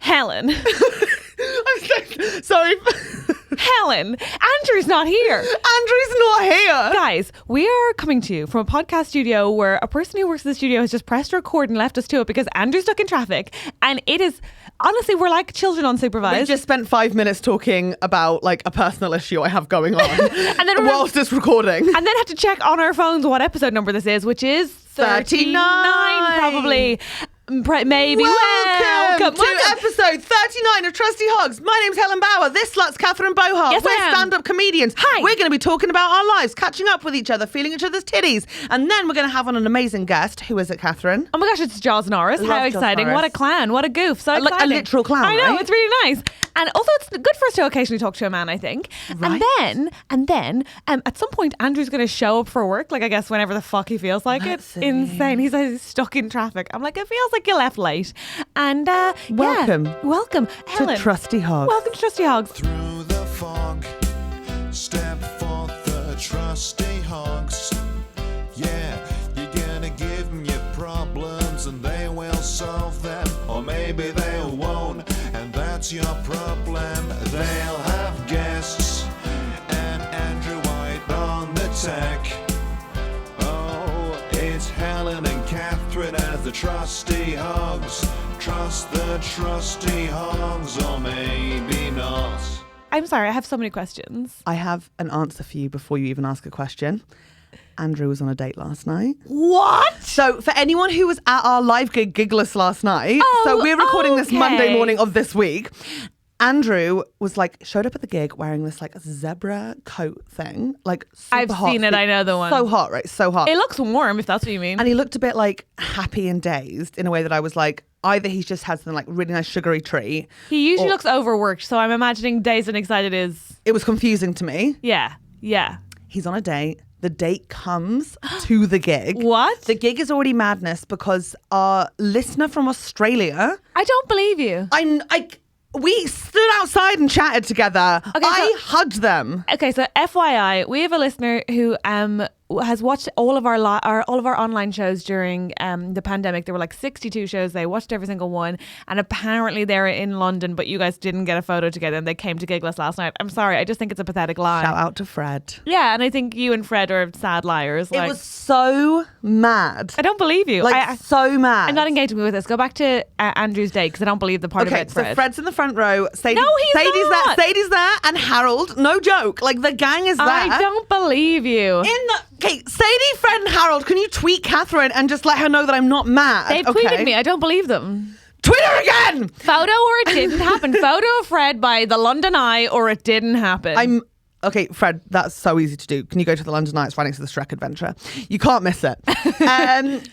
Helen. I'm so sorry. Helen, Andrew's not here. Andrew's not here. Guys, we are coming to you from a podcast studio where a person who works in the studio has just pressed record and left us to it because Andrew's stuck in traffic. And it is, honestly, we're like children unsupervised. We just spent 5 minutes talking about like a personal issue I have going on and then whilst it's recording. And then had to check on our phones what episode number this is, which is 39 probably. Maybe. Welcome to episode 39 of TrustyHogs. My name's Helen Bauer. This slut's Catherine Bohart. Yes, We're stand-up comedians. Hi. We're going to be talking about our lives, catching up with each other, feeling each other's titties. And then we're going to have on an amazing guest. Who is it, Catherine? Oh my gosh, it's Joz Norris. Love How Joz exciting. Norris. What a clown. What a goof. So Like exciting. a literal clown, I know, right? it's really nice. And also it's good for us to occasionally talk to a man, I think. Right. And then at some point Andrew's going to show up for work, like I guess whenever the fuck he feels like it. Insane. He's stuck in traffic. I'm like, it feels like you left late. And welcome. Welcome. Helen. To TrustyHogs. Welcome to TrustyHogs. Through the fog, step forth the TrustyHogs. Yeah, you're gonna give them your problems and they will solve them. Or maybe they won't, and that's your problem. They'll have guests and Andrew White on the tech. Oh, it's Helen and Catherine as the TrustyHogs. Trust the TrustyHogs, or maybe not. I'm sorry, I have so many questions. I have an answer for you before you even ask a question. Andrew was on a date last night. What? So for anyone who was at our live gig Gigless last night, so we're recording this Monday morning of this week. Andrew was like, showed up at the gig wearing this like zebra coat thing, like super I've hot. seen it, I know the one. So hot, right? So hot. It looks warm, if that's what you mean. And he looked a bit like happy and dazed in a way that I was like, either he's just had some like really nice sugary treat. He usually looks overworked, so I'm imagining dazed and excited is... It was confusing to me. Yeah. He's on a date. The date comes to the gig. What? The gig is already madness because our listener from Australia... I don't believe you. We stood outside and chatted together. Okay, I hugged them. Okay, so FYI, we have a listener who has watched all of our online shows during the pandemic. There were like 62 shows. They watched every single one, and apparently they're in London, but you guys didn't get a photo together, and they came to Gigless last night. I'm sorry, I just think it's a pathetic lie. Shout out to Fred. Yeah, and I think you and Fred are sad liars. It was so mad. I don't believe you. So mad. I'm not engaging with this. Go back to Andrew's date because I don't believe the part about Fred. So Fred's in the front row. Sadie's not. there. Sadie's there, and Harold. No joke. Like the gang is there. I don't believe you. Okay, Sadie, Fred, and Harold. Can you tweet Catherine and just let her know that I'm not mad? They've tweeted me. I don't believe them. Tweet her again. Photo or it didn't happen. Photo of Fred by the London Eye or it didn't happen. Okay, Fred, that's so easy to do. Can you go to the London Eye? It's right next to the Shrek Adventure. You can't miss it.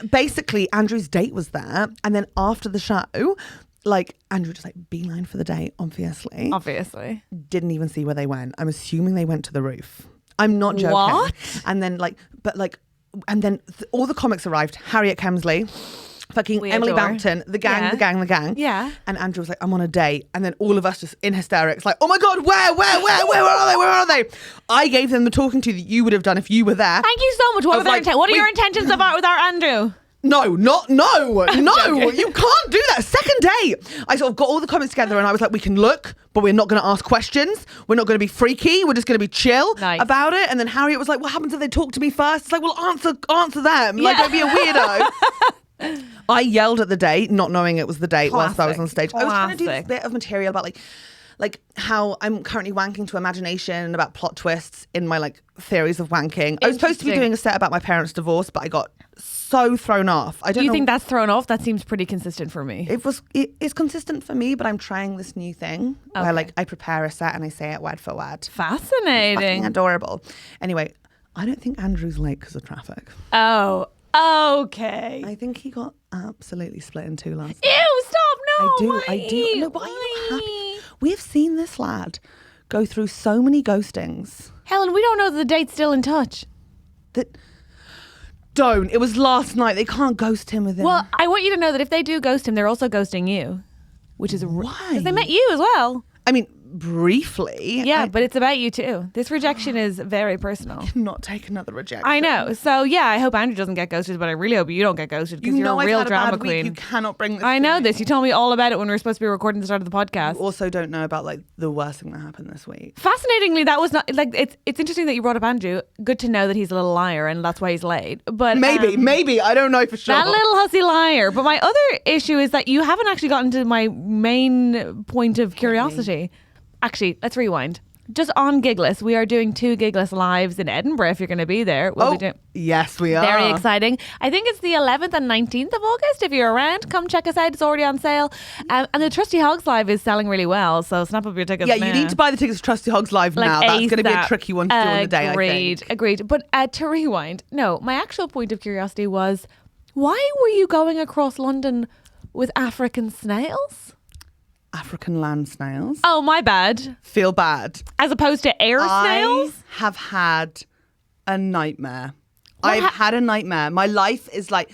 Basically, Andrew's date was there. And then after the show, like, Andrew just like beeline for the date, obviously. Didn't even see where they went. I'm assuming they went to the roof. I'm not joking. What? And then all the comics arrived. Harriet Kemsley, fucking Emily Bounton, the gang. Yeah. And Andrew was like, I'm on a date. And then all of us just in hysterics, like, oh my God, where are they? I gave them the talking to that you would have done if you were there. Thank you so much. What are your intentions with our Andrew? No, you can't do that. Second date. I sort of got all the comments together and I was like, we can look, but we're not going to ask questions. We're not going to be freaky. We're just going to be chill about it. And then Harriet was like, what happens if they talk to me first? It's like, well, answer them. Like, don't be a weirdo. I yelled at the date, not knowing it was the date whilst I was on stage. I was trying to do this bit of material about like how I'm currently wanking to imagination, about plot twists in my like theories of wanking. I was supposed to be doing a set about my parents' divorce, but I got so thrown off. I don't know. You think that's thrown off? That seems pretty consistent for me. It is consistent for me, but I'm trying this new thing where like I prepare a set and I say it word for word. Fascinating. Fucking adorable. Anyway, I don't think Andrew's late because of traffic. Oh, okay. I think he got absolutely split in two last night. Ew, stop. No, I do. No, but are you not happy? We've seen this lad go through so many ghostings. Helen, we don't know that the date's still in touch. It was last night. They can't ghost him within. Well, I want you to know that if they do ghost him, they're also ghosting you. Which is why? Because they met you as well. I mean, briefly. Yeah, but it's about you too. This rejection is very personal. Not take another rejection. I know. So yeah, I hope Andrew doesn't get ghosted, but I really hope you don't get ghosted because you're a real I've had drama a bad queen. Week. You cannot bring this. I know this. You told me all about it when we were supposed to be recording the start of the podcast. You also don't know about like the worst thing that happened this week. Fascinatingly, that was not like it's interesting that you brought up Andrew. Good to know that he's a little liar and that's why he's late. But maybe I don't know for sure. That little hussy liar. But my other issue is that you haven't actually gotten to my main point of curiosity. Actually, let's rewind. Just on Gigless, we are doing 2 Gigless lives in Edinburgh. If you're going to be there, we'll be doing. Yes, we are. Very exciting. I think it's the 11th and 19th of August. If you're around, come check us out. It's already on sale. And the TrustyHogs live is selling really well. So snap up your tickets. Yeah, you need to buy the tickets for TrustyHogs live now. That's going to be a tricky one to do on the day, I think. Agreed. But to rewind, no, my actual point of curiosity was, why were you going across London with African snails? African land snails. Oh, my bad. Feel bad. As opposed to air snails? I have had a nightmare. I've had a nightmare. My life is like...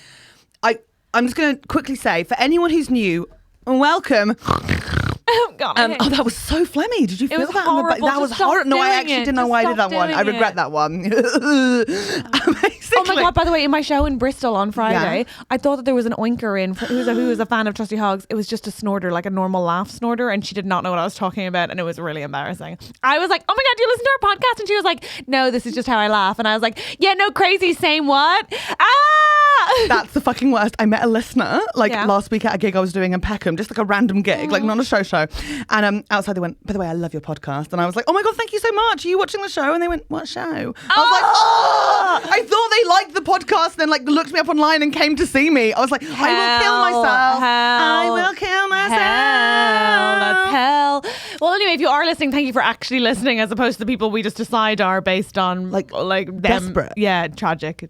I'm just going to quickly say, for anyone who's new, welcome... Oh, God, that was so phlemmy. Did you feel that? Horrible. That was horrible. No, I actually didn't know why I did that one. I regret that one. Oh my God, by the way, in my show in Bristol on Friday, I thought that there was an oinker in who was a fan of TrustyHogs. It was just a snorter, like a normal laugh snorter, and she did not know what I was talking about, and it was really embarrassing. I was like, oh my God, do you listen to our podcast? And she was like, no, this is just how I laugh. And I was like, yeah, no, crazy, same what? That's the fucking worst. I met a listener last week at a gig I was doing in Peckham, just like a random gig, like not a show. And outside they went, by the way, I love your podcast. And I was like, oh my God, thank you so much. Are you watching the show? And they went, what show? I was like, oh! I thought they liked the podcast and then like looked me up online and came to see me. I was like, I will kill myself. I will kill myself. That's hell. Well, anyway, if you are listening, thank you for actually listening as opposed to the people we just decide are based on like them. Desperate. Yeah, tragic.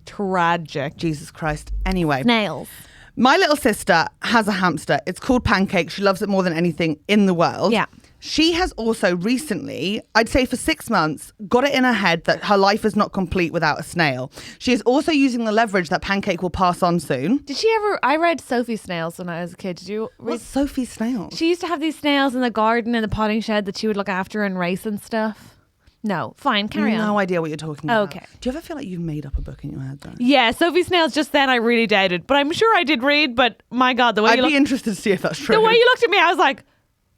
Jesus Christ. Anyway. Snails. My little sister has a hamster. It's called Pancake. She loves it more than anything in the world. Yeah. She has also recently, I'd say for 6 months, got it in her head that her life is not complete without a snail. She is also using the leverage that Pancake will pass on soon. Did she ever... I read Sophie's Snails when I was a kid. Did you read... What's Sophie's Snails? She used to have these snails in the garden and the potting shed that she would look after and race and stuff. No, fine, carry on. No idea what you're talking about. Okay. Do you ever feel like you've made up a book in your head though? Yeah, Sophie Snails, just then I really doubted. But I'm sure I did read, but my God, the way I'd be interested to see if that's true. The way you looked at me, I was like,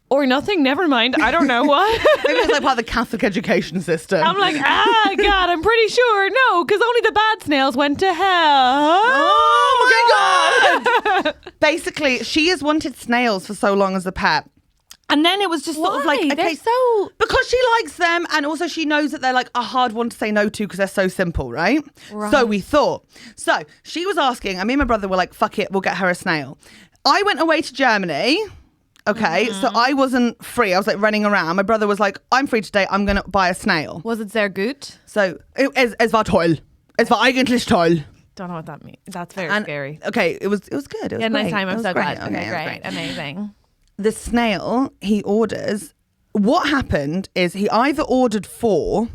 or nothing, never mind. I don't know what. Maybe it's like part of the Catholic education system. I'm like, God, I'm pretty sure. No, because only the bad snails went to hell. Oh my God. Basically, she has wanted snails for so long as a pet. And then it was just sort of like, okay, because she likes them, and also she knows that they're like a hard one to say no to because they're so simple, right? So we thought. So she was asking, and me and my brother were like, fuck it, we'll get her a snail. I went away to Germany. Okay, so I wasn't free. I was like running around. My brother was like, I'm free today. I'm going to buy a snail. Was it sehr gut? So es war toll. Es war eigentlich toll. Don't know what that means. That's very scary. Okay, it was good. It was nice time. I'm so glad. Okay, great. Amazing. The snail he orders, what happened is he either ordered 4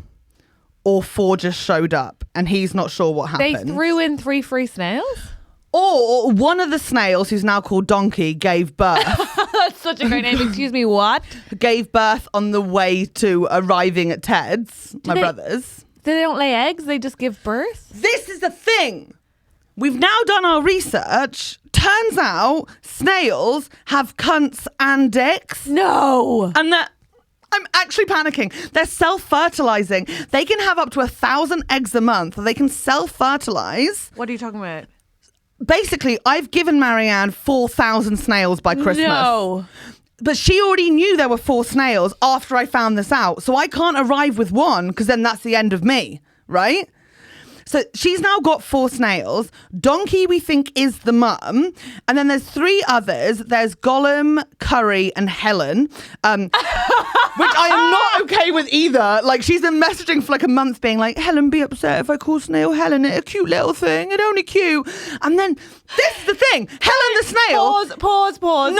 or 4 just showed up and he's not sure what happened. They threw in 3 free snails? Or one of the snails, who's now called Donkey, gave birth. That's such a great name. Excuse me, what? Gave birth on the way to arriving at Ted's, my brother's. They don't lay eggs, they just give birth? This is the thing. We've now done our research. Turns out snails have cunts and dicks. No. And that I'm actually panicking. They're self-fertilizing. They can have up to 1,000 eggs a month. They can self-fertilize. What are you talking about? Basically, I've given Marianne 4,000 snails by Christmas. No. But she already knew there were 4 snails after I found this out. So I can't arrive with one because then that's the end of me, right? So she's now got 4 snails. Donkey, we think, is the mum. And then there's 3 others. There's Gollum, Curry, and Helen, which I am not okay with either. Like, she's been messaging for like a month being like, Helen, be upset if I call snail Helen. It's a cute little thing. It's only cute. And then this is the thing. Helen the snail. Pause. Pause.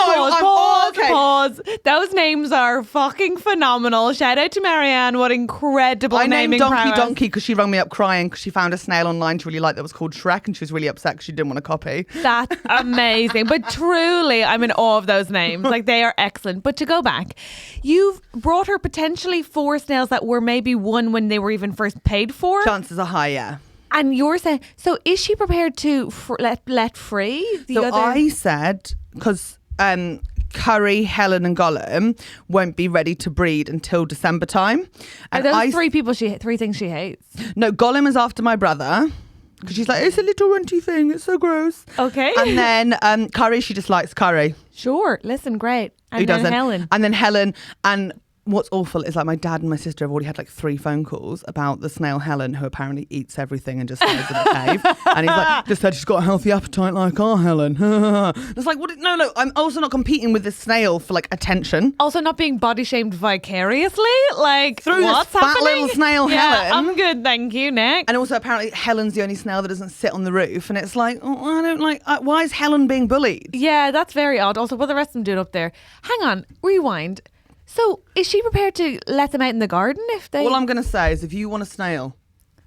Those names are fucking phenomenal. Shout out to Marianne. What incredible naming prowess. I named Donkey because she rang me up crying because she found a snail online she really liked that was called Shrek, and she was really upset because she didn't want to copy. That's amazing. But truly, I'm in awe of those names. Like, they are excellent. But to go back, you've brought her potentially 4 snails that were maybe one when they were even first paid for. Chances are high, yeah. And you're saying, so is she prepared to let free the other? I said, because Curry, Helen and Gollum won't be ready to breed until December time. And are those 3 things she hates? No, Gollum is after my brother. Because she's like, it's a little runty thing. It's so gross. Okay. And then Curry, she just likes curry. Sure. Listen, great. And Who then doesn't? Helen. And then Helen. And what's awful is like my dad and my sister have already had like 3 phone calls about the snail Helen, who apparently eats everything and just stays in a cave. And he's like, just said she's got a healthy appetite like our Helen. It's like, what? No. I'm also not competing with this snail for like attention. Also not being body shamed vicariously. Like, through what's this fat happening? little snail Yeah, Helen. I'm good, thank you, Nick. And also apparently Helen's the only snail that doesn't sit on the roof. And it's like, I don't like, why is Helen being bullied? Yeah, that's very odd. Also, what are the rest of them doing up there? Hang on, rewind. So, is she prepared to let them out in the garden if they... All I'm going to say is if you want a snail,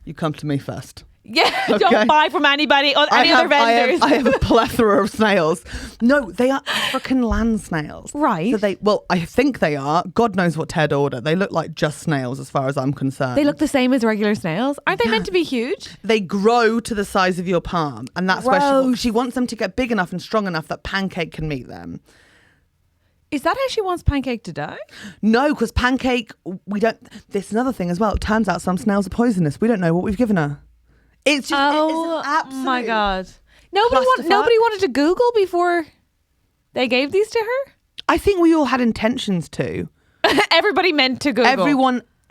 you come to me first. Yeah, Okay. don't buy from anybody or any other vendors. I have a plethora of snails. No, they are African land snails. Right. So I think they are. God knows what Ted ordered. They look like just snails as far as I'm concerned. They look the same as regular snails. Aren't they meant to be huge? They grow to the size of your palm. And that's where she wants them to get big enough and strong enough that Pancake can meet them. Is that how she wants Pancake to die? No, because Pancake, we don't... This is another thing as well. It turns out some snails are poisonous. We don't know what we've given her. It's just... Oh, it's an absolute my God. Nobody clusterfuck. wanted to Google before they gave these to her? I think we all had intentions to. Everybody meant to Google.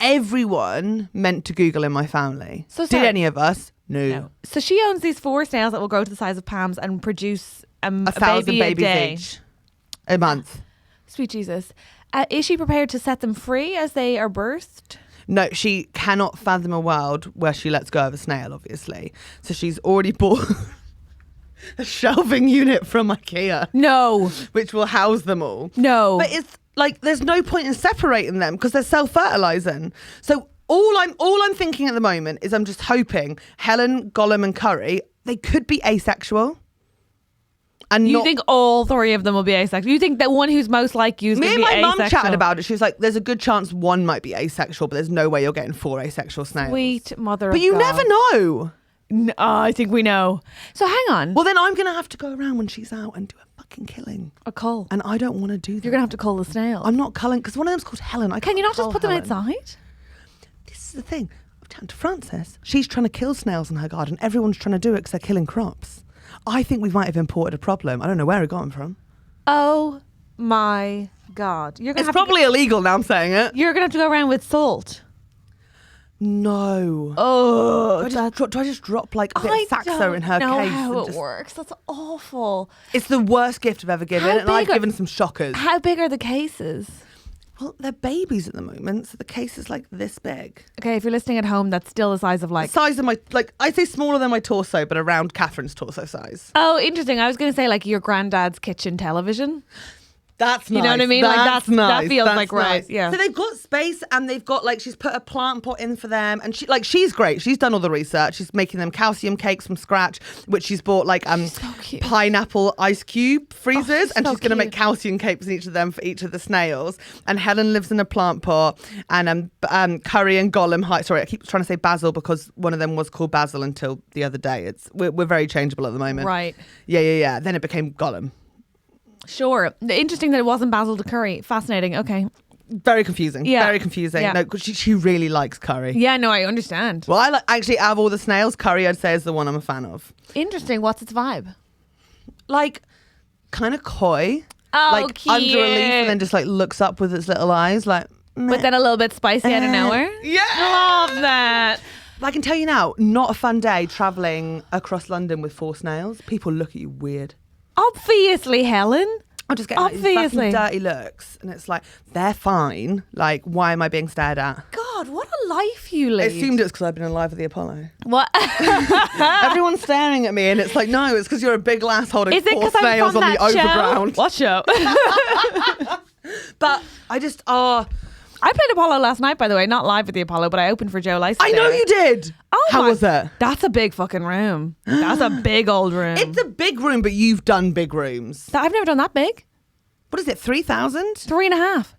Everyone meant to Google in my family. So did sorry. any of us? No. So she owns these 4 snails that will grow to the size of palms and produce a 1,000 baby a babies day. each. A month. Sweet Jesus. Is she prepared to set them free as they are birthed? No, she cannot fathom a world where she lets go of a snail, obviously. So she's already bought a shelving unit from IKEA. No. Which will house them all. No. But it's like there's no point in separating them because they're self-fertilizing. So all I'm thinking at the moment is I'm just hoping Helen, Gollum and Curry, they could be asexual. And you think all 3 of them will be asexual? You think that one who's most like you is going to be asexual? Me and my mum chatted about it. She was like, there's a good chance one might be asexual, but there's no way you're getting 4 asexual snails. Sweet mother of But you God. never know. No, I think we know. So hang on. Well, then I'm going to have to go around when she's out and do a fucking killing. A cull. And I don't want to do that. You're going to have to cull the snail. I'm not culling, because one of them's called Helen. Can you not just put them Helen. outside? This is the thing. I've chatted to Frances. She's trying to kill snails in her garden. Everyone's trying to do it because they're killing crops. I think we might have imported a problem. I don't know where it got them from. Oh my God. It's probably illegal now I'm saying it. You're going to have to go around with salt. No. Oh. Do I just drop like a bit of Saxo in her case? I don't know how and it works. That's awful. It's the worst gift I've ever given, and I've given some shockers. How big are the cases? Well, they're babies at the moment, so the case is like this big. Okay, if you're listening at home, that's still the size of like... The size of my, like, I'd say smaller than my torso, but around Catherine's torso size. Oh, interesting. I was going to say like your granddad's kitchen television. That's nice. You know what I mean? That's like nice. That feels that's like right. nice. Yeah. So they've got space, and they've got like she's put a plant pot in for them, and she's great. She's done all the research. She's making them calcium cakes from scratch, which she's bought like so cute. pineapple ice cube freezers, and so she's going to make cute. calcium cakes in each of them for each of the snails. And Helen lives in a plant pot, and Curry and Gollum. Sorry, I keep trying to say Basil because one of them was called Basil until the other day. We're very changeable at the moment. Right. Yeah. Then it became Gollum. Sure. Interesting that it wasn't Basil to Curry. Fascinating. Okay. Very confusing. Yeah. Very confusing. Yeah. No, 'cause she really likes Curry. Yeah, no, I understand. Well, I like, actually, out of all the snails, Curry, I'd say, is the one I'm a fan of. Interesting. What's its vibe? Like, kind of coy. Oh, like, cute. under a leaf and then just, like, looks up with its little eyes, like... Meh. But then a little bit spicy out of nowhere. Yeah! Love that. But I can tell you now, not a fun day travelling across London with 4 snails. People look at you weird. Obviously, Helen. I just get like, these Obviously. fucking dirty looks. And it's like, they're fine. Like, why am I being stared at? God, what a life you I lead. assumed it's because I've been alive at the Apollo. What? Everyone's staring at me, and it's like, no, it's because you're a big lass holding Is it 4 because I'm snails from on the that show? overground. What show? But I just, I played Apollo last night, by the way. Not live at the Apollo, but I opened for Joe Lycett. I know you did. Oh, how was it? That's a big fucking room. That's a big old room. It's a big room, but you've done big rooms. I've never done that big. What is it, 3,000? 3.5.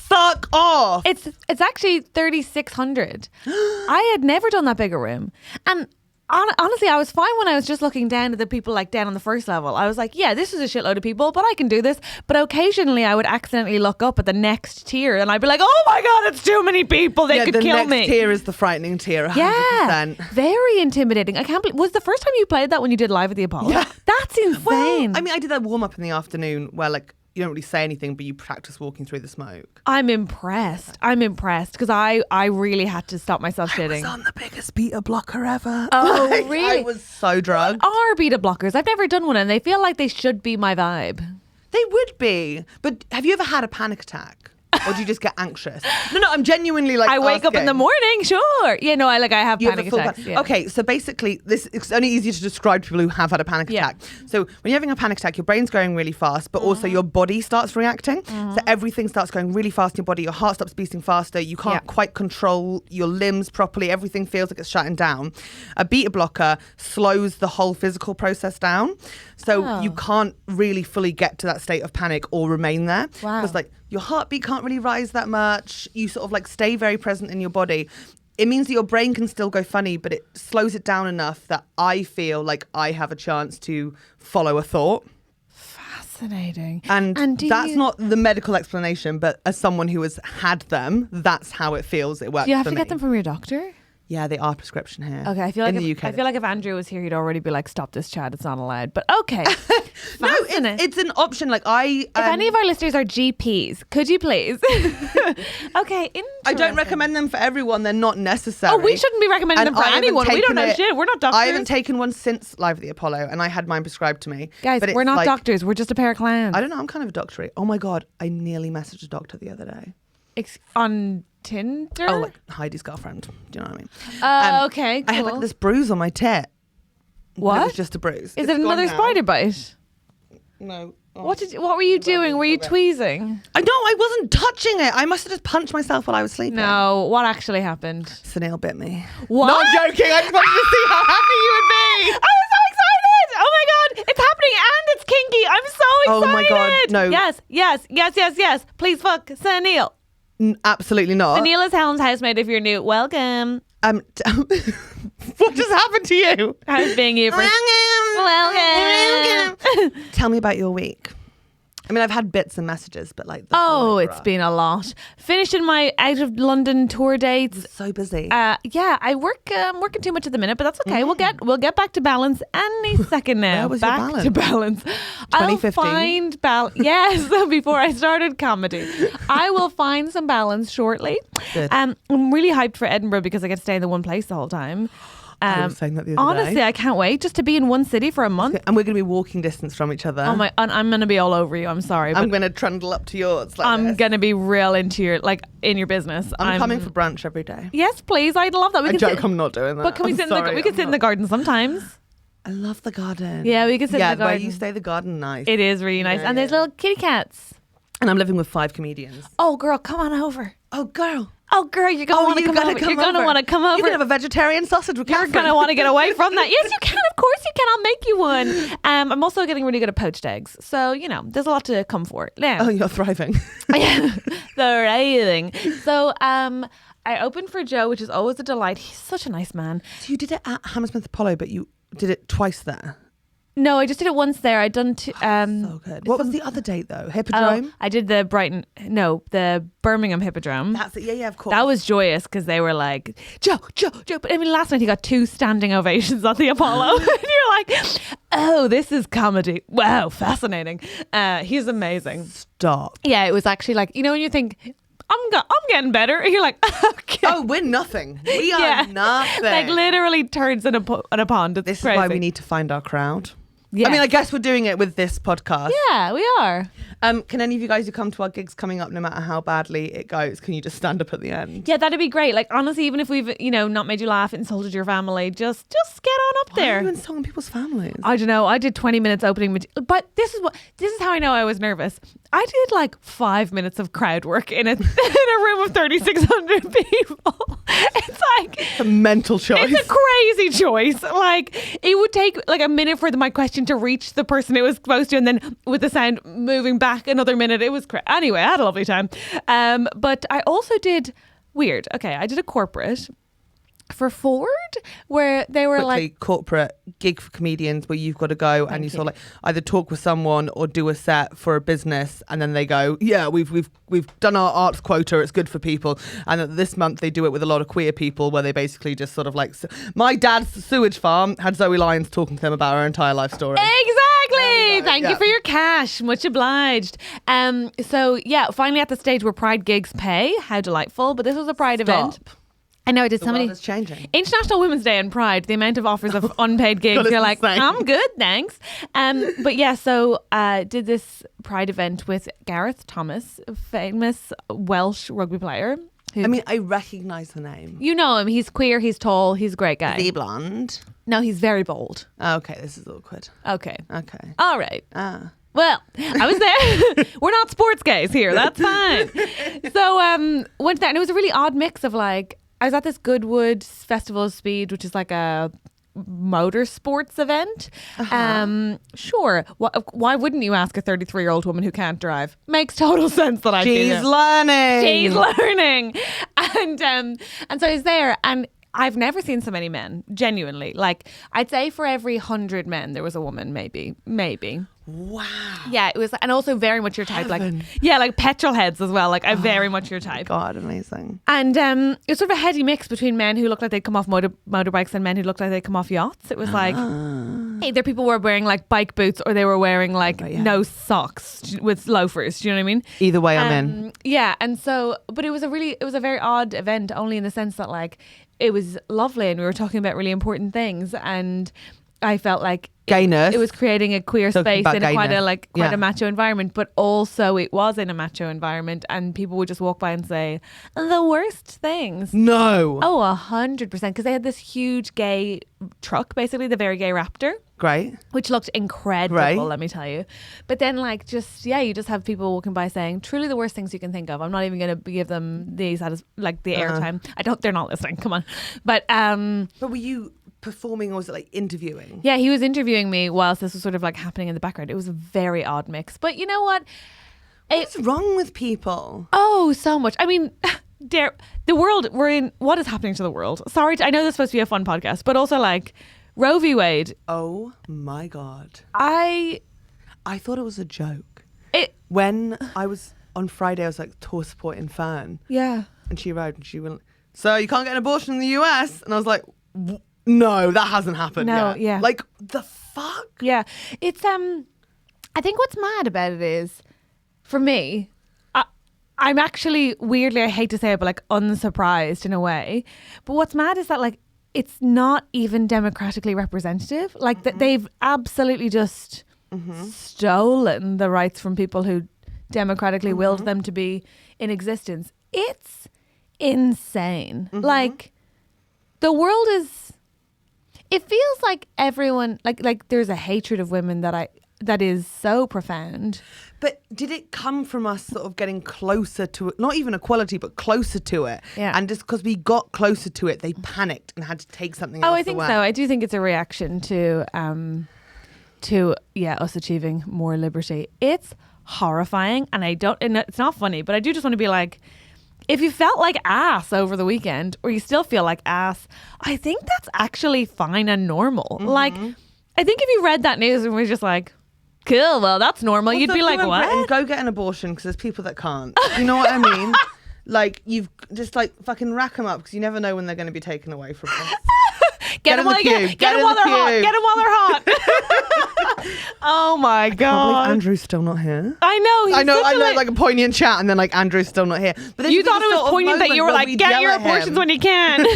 fuck off. It's actually 3,600. I had never done that big a room. And honestly, I was fine when I was just looking down at the people like down on the first level. I was like, yeah, this is a shitload of people, but I can do this. But occasionally I would accidentally look up at the next tier and I'd be like, oh my God, it's too many people. They could kill me. The next tier is the frightening tier, 100%. Yeah, very intimidating. I can't believe, was the first time you played that when you did Live at the Apollo? Yeah. That's insane. Well, I mean, I did that warm up in the afternoon where like, you don't really say anything, but you practice walking through the smoke. I'm impressed because I really had to stop myself shitting. I was on the biggest beta blocker ever. Oh, really? I was so drugged. What are beta blockers? I've never done one and they feel like they should be my vibe. They would be. But have you ever had a panic attack? Or do you just get anxious? No, I'm genuinely like I wake up in the morning, sure. Yeah, no, I have panic attacks. Yeah. Okay, so basically, it's only easier to describe to people who have had a panic attack. So when you're having a panic attack, your brain's going really fast, but also your body starts reacting. So everything starts going really fast in your body. Your heart stops beating faster. You can't quite control your limbs properly. Everything feels like it's shutting down. A beta blocker slows the whole physical process down. So you can't really fully get to that state of panic or remain there. Wow. Because like your heartbeat can't really rise that much. You sort of like stay very present in your body. It means that your brain can still go funny, but it slows it down enough that I feel like I have a chance to follow a thought. Fascinating. And that's not the medical explanation, but as someone who has had them, that's how it feels. It works. Do you have for to me. get them from your doctor? Yeah, they are prescription here. Okay, I feel like in the UK. I feel like if Andrew was here, he'd already be like, "Stop this chat, it's not allowed." But okay, no, it's an option. Like if any of our listeners are GPs, could you please? Okay, I don't recommend them for everyone. They're not necessary. Oh, we shouldn't be recommending them for anyone. We don't know shit. We're not doctors. I haven't taken one since Live at the Apollo, and I had mine prescribed to me. Guys, we're not doctors. We're just a pair of clowns. I don't know. I'm kind of a doctor. Oh my God, I nearly messaged a doctor the other day. On Tinder? Oh, like Heidi's girlfriend. Do you know what I mean? Okay, cool. I had like this bruise on my tit. What? It was just a bruise. Is it another spider bite? No. Oh. What were you doing? Were you tweezing? I wasn't touching it. I must have just punched myself while I was sleeping. No, what actually happened? Snail bit me. What? No, I'm joking. I just wanted to see how happy you would be. I was so excited. Oh my God. It's happening and it's kinky. I'm so excited. Oh my God. No. Yes. Please fuck Snail. Absolutely not. Snail is Helen's housemate if you're new. Welcome. What just happened to you? How's being you? Welcome. Tell me about your week. I mean, I've had bits and messages, but like... it's been a lot. Finishing my out of London tour dates. So busy. Yeah, I'm working too much at the minute, but that's okay. We'll get back to balance any second now. Where was back your balance? to balance. 2015? I'll find balance. Yes, before I started comedy. I will find some balance shortly. Good. I'm really hyped for Edinburgh because I get to stay in the one place the whole time. I was saying that the other honestly, day. I can't wait just to be in one city for a month. And we're going to be walking distance from each other. I'm going to be all over you. I'm sorry. I'm going to trundle up to yours. I'm going to be real into in your business. I'm coming for brunch every day. Yes, please. I'd love that. I'm not doing that. But can we sit in the garden sometimes? I love the garden. Yeah, we can sit in the garden. Yeah, where you stay, the garden, nice. It is really nice. And there's little kitty cats. And I'm living with 5 comedians. Oh, girl, come on over. Oh, girl. You're going to want to come over. You're going to want to come over. You can have a vegetarian sausage with Catherine. You're going to want to get away from that. Yes, you can. Of course you can. I'll make you one. I'm also getting really good at poached eggs. So, there's a lot to come for. Now. Oh, you're thriving. Yeah, thriving. So, I opened for Joe, which is always a delight. He's such a nice man. So you did it at Hammersmith Apollo, but you did it twice there? No, I just did it once there. I'd done so good. What was the other date though? Hippodrome? I did the the Birmingham Hippodrome. That's it. Yeah, of course. That was joyous because they were like, Joe. But I mean, last night he got 2 standing ovations on the Apollo. And you're like, oh, this is comedy. Wow, fascinating. He's amazing. Stop. Yeah, it was actually like, when you think, I'm getting better. You're like, okay. Oh, we're nothing. We are nothing. Like literally turds in a pond. It's this crazy. is why we need to find our crowd. Yeah. I mean, I guess we're doing it with this podcast. Yeah, we are. Can any of you guys who come to our gigs coming up, no matter how badly it goes, can you just stand up at the end? Yeah, that'd be great. Like, honestly, even if we've, not made you laugh, insulted your family, just get on up there. Why are you insulting people's families? I don't know. I did 20 minutes opening, but this is how I know I was nervous. I did like 5 minutes of crowd work in a room of 3,600 people. It's like It's a mental choice. It's a crazy choice. Like, it would take like a minute for my question to reach the person it was supposed to, and then with the sound moving back another minute. It was anyway, I had a lovely time. But I also did weird. Okay, I did a corporate for Ford where they were like corporate gig for comedians where you've got to go and you sort of like either talk with someone or do a set for a business, and then they go, yeah, we've done our arts quota, it's good for people. And this month they do it with a lot of queer people where they basically just sort of like, my dad's sewage farm had Zoe Lyons talking to them about her entire life story. Exactly. Thank you for your cash, much obliged. So yeah, finally at the stage where Pride gigs pay. How delightful. But this was a Pride event. I know, I did somebody. It's changing. International Women's Day and Pride, the amount of offers of unpaid gigs, you're like, insane. I'm good, thanks. But yeah, so did this Pride event with Gareth Thomas, a famous Welsh rugby player. I recognise the name. You know him. He's queer, he's tall, he's a great guy. Is he blonde? No, he's very bold. Okay, this is awkward. Okay. Okay. All right. Well, I was there. We're not sports guys here. That's fine. So went there, and it was a really odd mix of like, I was at this Goodwood Festival of Speed, which is like a motorsports event. Sure. Why wouldn't you ask a 33-year-old woman who can't drive? Makes total sense that I do. She's learning. She's learning. And so I was there, and I've never seen so many men, genuinely. Like, I'd say for every 100 men, there was a woman, maybe. Wow. Yeah, it was, and also very much your type. Heaven. Like, yeah, like petrol heads as well. Like, I very much your type. God, amazing. And it was sort of a heady mix between men who looked like they'd come off motorbikes and men who looked like they'd come off yachts. It was like, either people were wearing like bike boots or they were wearing like no socks with loafers. Do you know what I mean? Either way, I'm in. Yeah, and so, but it was a very odd event, only in the sense that like it was lovely and we were talking about really important things, and I felt like gayness. It was creating a queer space in quite a macho environment, but also it was in a macho environment, and people would just walk by and say the worst things. No. Oh, 100%, because they had this huge gay truck, basically the very gay Raptor. Great. Which looked incredible, let me tell you. But then like you just have people walking by saying truly the worst things you can think of. I'm not even going to give them these like the airtime. They're not listening. Come on. But were you performing or was it like interviewing? Yeah, he was interviewing me whilst this was sort of like happening in the background. It was a very odd mix. But you know what? What's wrong with people? Oh, so much. I mean, the world we're in, what is happening to the world? Sorry, I know this is supposed to be a fun podcast, but also like Roe v. Wade. Oh my God. I thought it was a joke. When I was on Friday, I was like tour supporting Fern. Yeah. And she wrote and she went, so you can't get an abortion in the US? And I was like, no, that hasn't happened yet. Yeah. Like, the fuck? Yeah. It's, I think what's mad about it is, for me, I'm actually, weirdly, I hate to say it, but like unsurprised in a way. But what's mad is that like, it's not even democratically representative. Like they've absolutely just stolen the rights from people who democratically willed them to be in existence. It's insane. Like, the world is, it feels like everyone, like there's a hatred of women that is so profound. But did it come from us sort of getting closer to it? Not even equality, but closer to it. Yeah. And just because we got closer to it, they panicked and had to take something else I think so. I do think it's a reaction to us achieving more liberty. It's horrifying, and it's not funny, but I do just want to be like, if you felt like ass over the weekend, or you still feel like ass, I think that's actually fine and normal. Like, I think if you read that news and was just like, cool, well, that's normal, also, you'd be like, what? Britain, go get an abortion, because there's people that can't. You know what I mean? Like, you've just like fucking rack them up, because you never know when they're going to be taken away from us. Get them while they're hot. Get them while they're hot. Oh my God. Andrew's still not here. I know. I know, like a poignant chat, and then like Andrew's still not here. But you thought it was poignant that you were like, get your abortions when you can.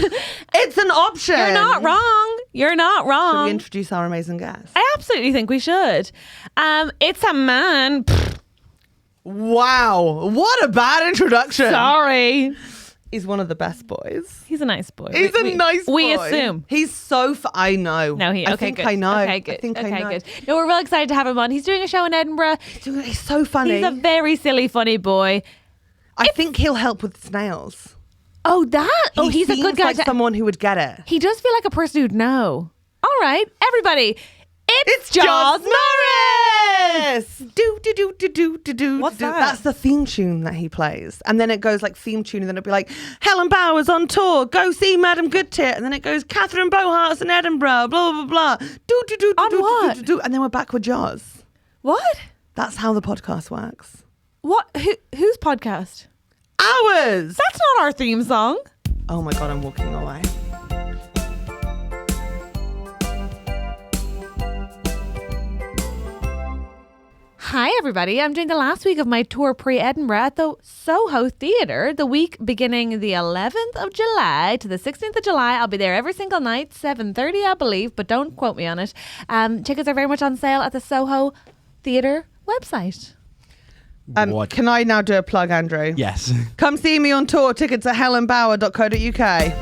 It's an option. You're not wrong. You're not wrong. Should we introduce our amazing guest? I absolutely think we should. It's a man. Wow. What a bad introduction. Sorry. He's one of the best boys. He's a nice boy. He's a nice boy. We assume. He's so I know. No, I think I know. Okay, good. I think I know. Good. No, we're real excited to have him on. He's doing a show in Edinburgh. He's so funny. He's a very silly, funny boy. I think he'll help with Snails. Oh, that? He's a good guy. Like someone who would get it. He does feel like a person who'd know. All right, everybody. It's Joz Norris! Do. What's that? That's the theme tune that he plays. And then it goes like theme tune, and then it'll be like, Helen Bauer's on tour, go see Madam Goodtit. And then it goes, Catherine Bohart's in Edinburgh, blah, blah, blah. On what? And then we're back with Joz. What? That's how the podcast works. What? Whose podcast? Ours! That's not our theme song. Oh my God, I'm walking away. Hi, everybody. I'm doing the last week of my tour pre-Edinburgh at the Soho Theatre, the week beginning the 11th of July to the 16th of July. I'll be there every single night, 7:30, I believe, but don't quote me on it. Tickets are very much on sale at the Soho Theatre website. Can I now do a plug, Andrew? Yes. Come see me on tour. Tickets at helenbauer.co.uk.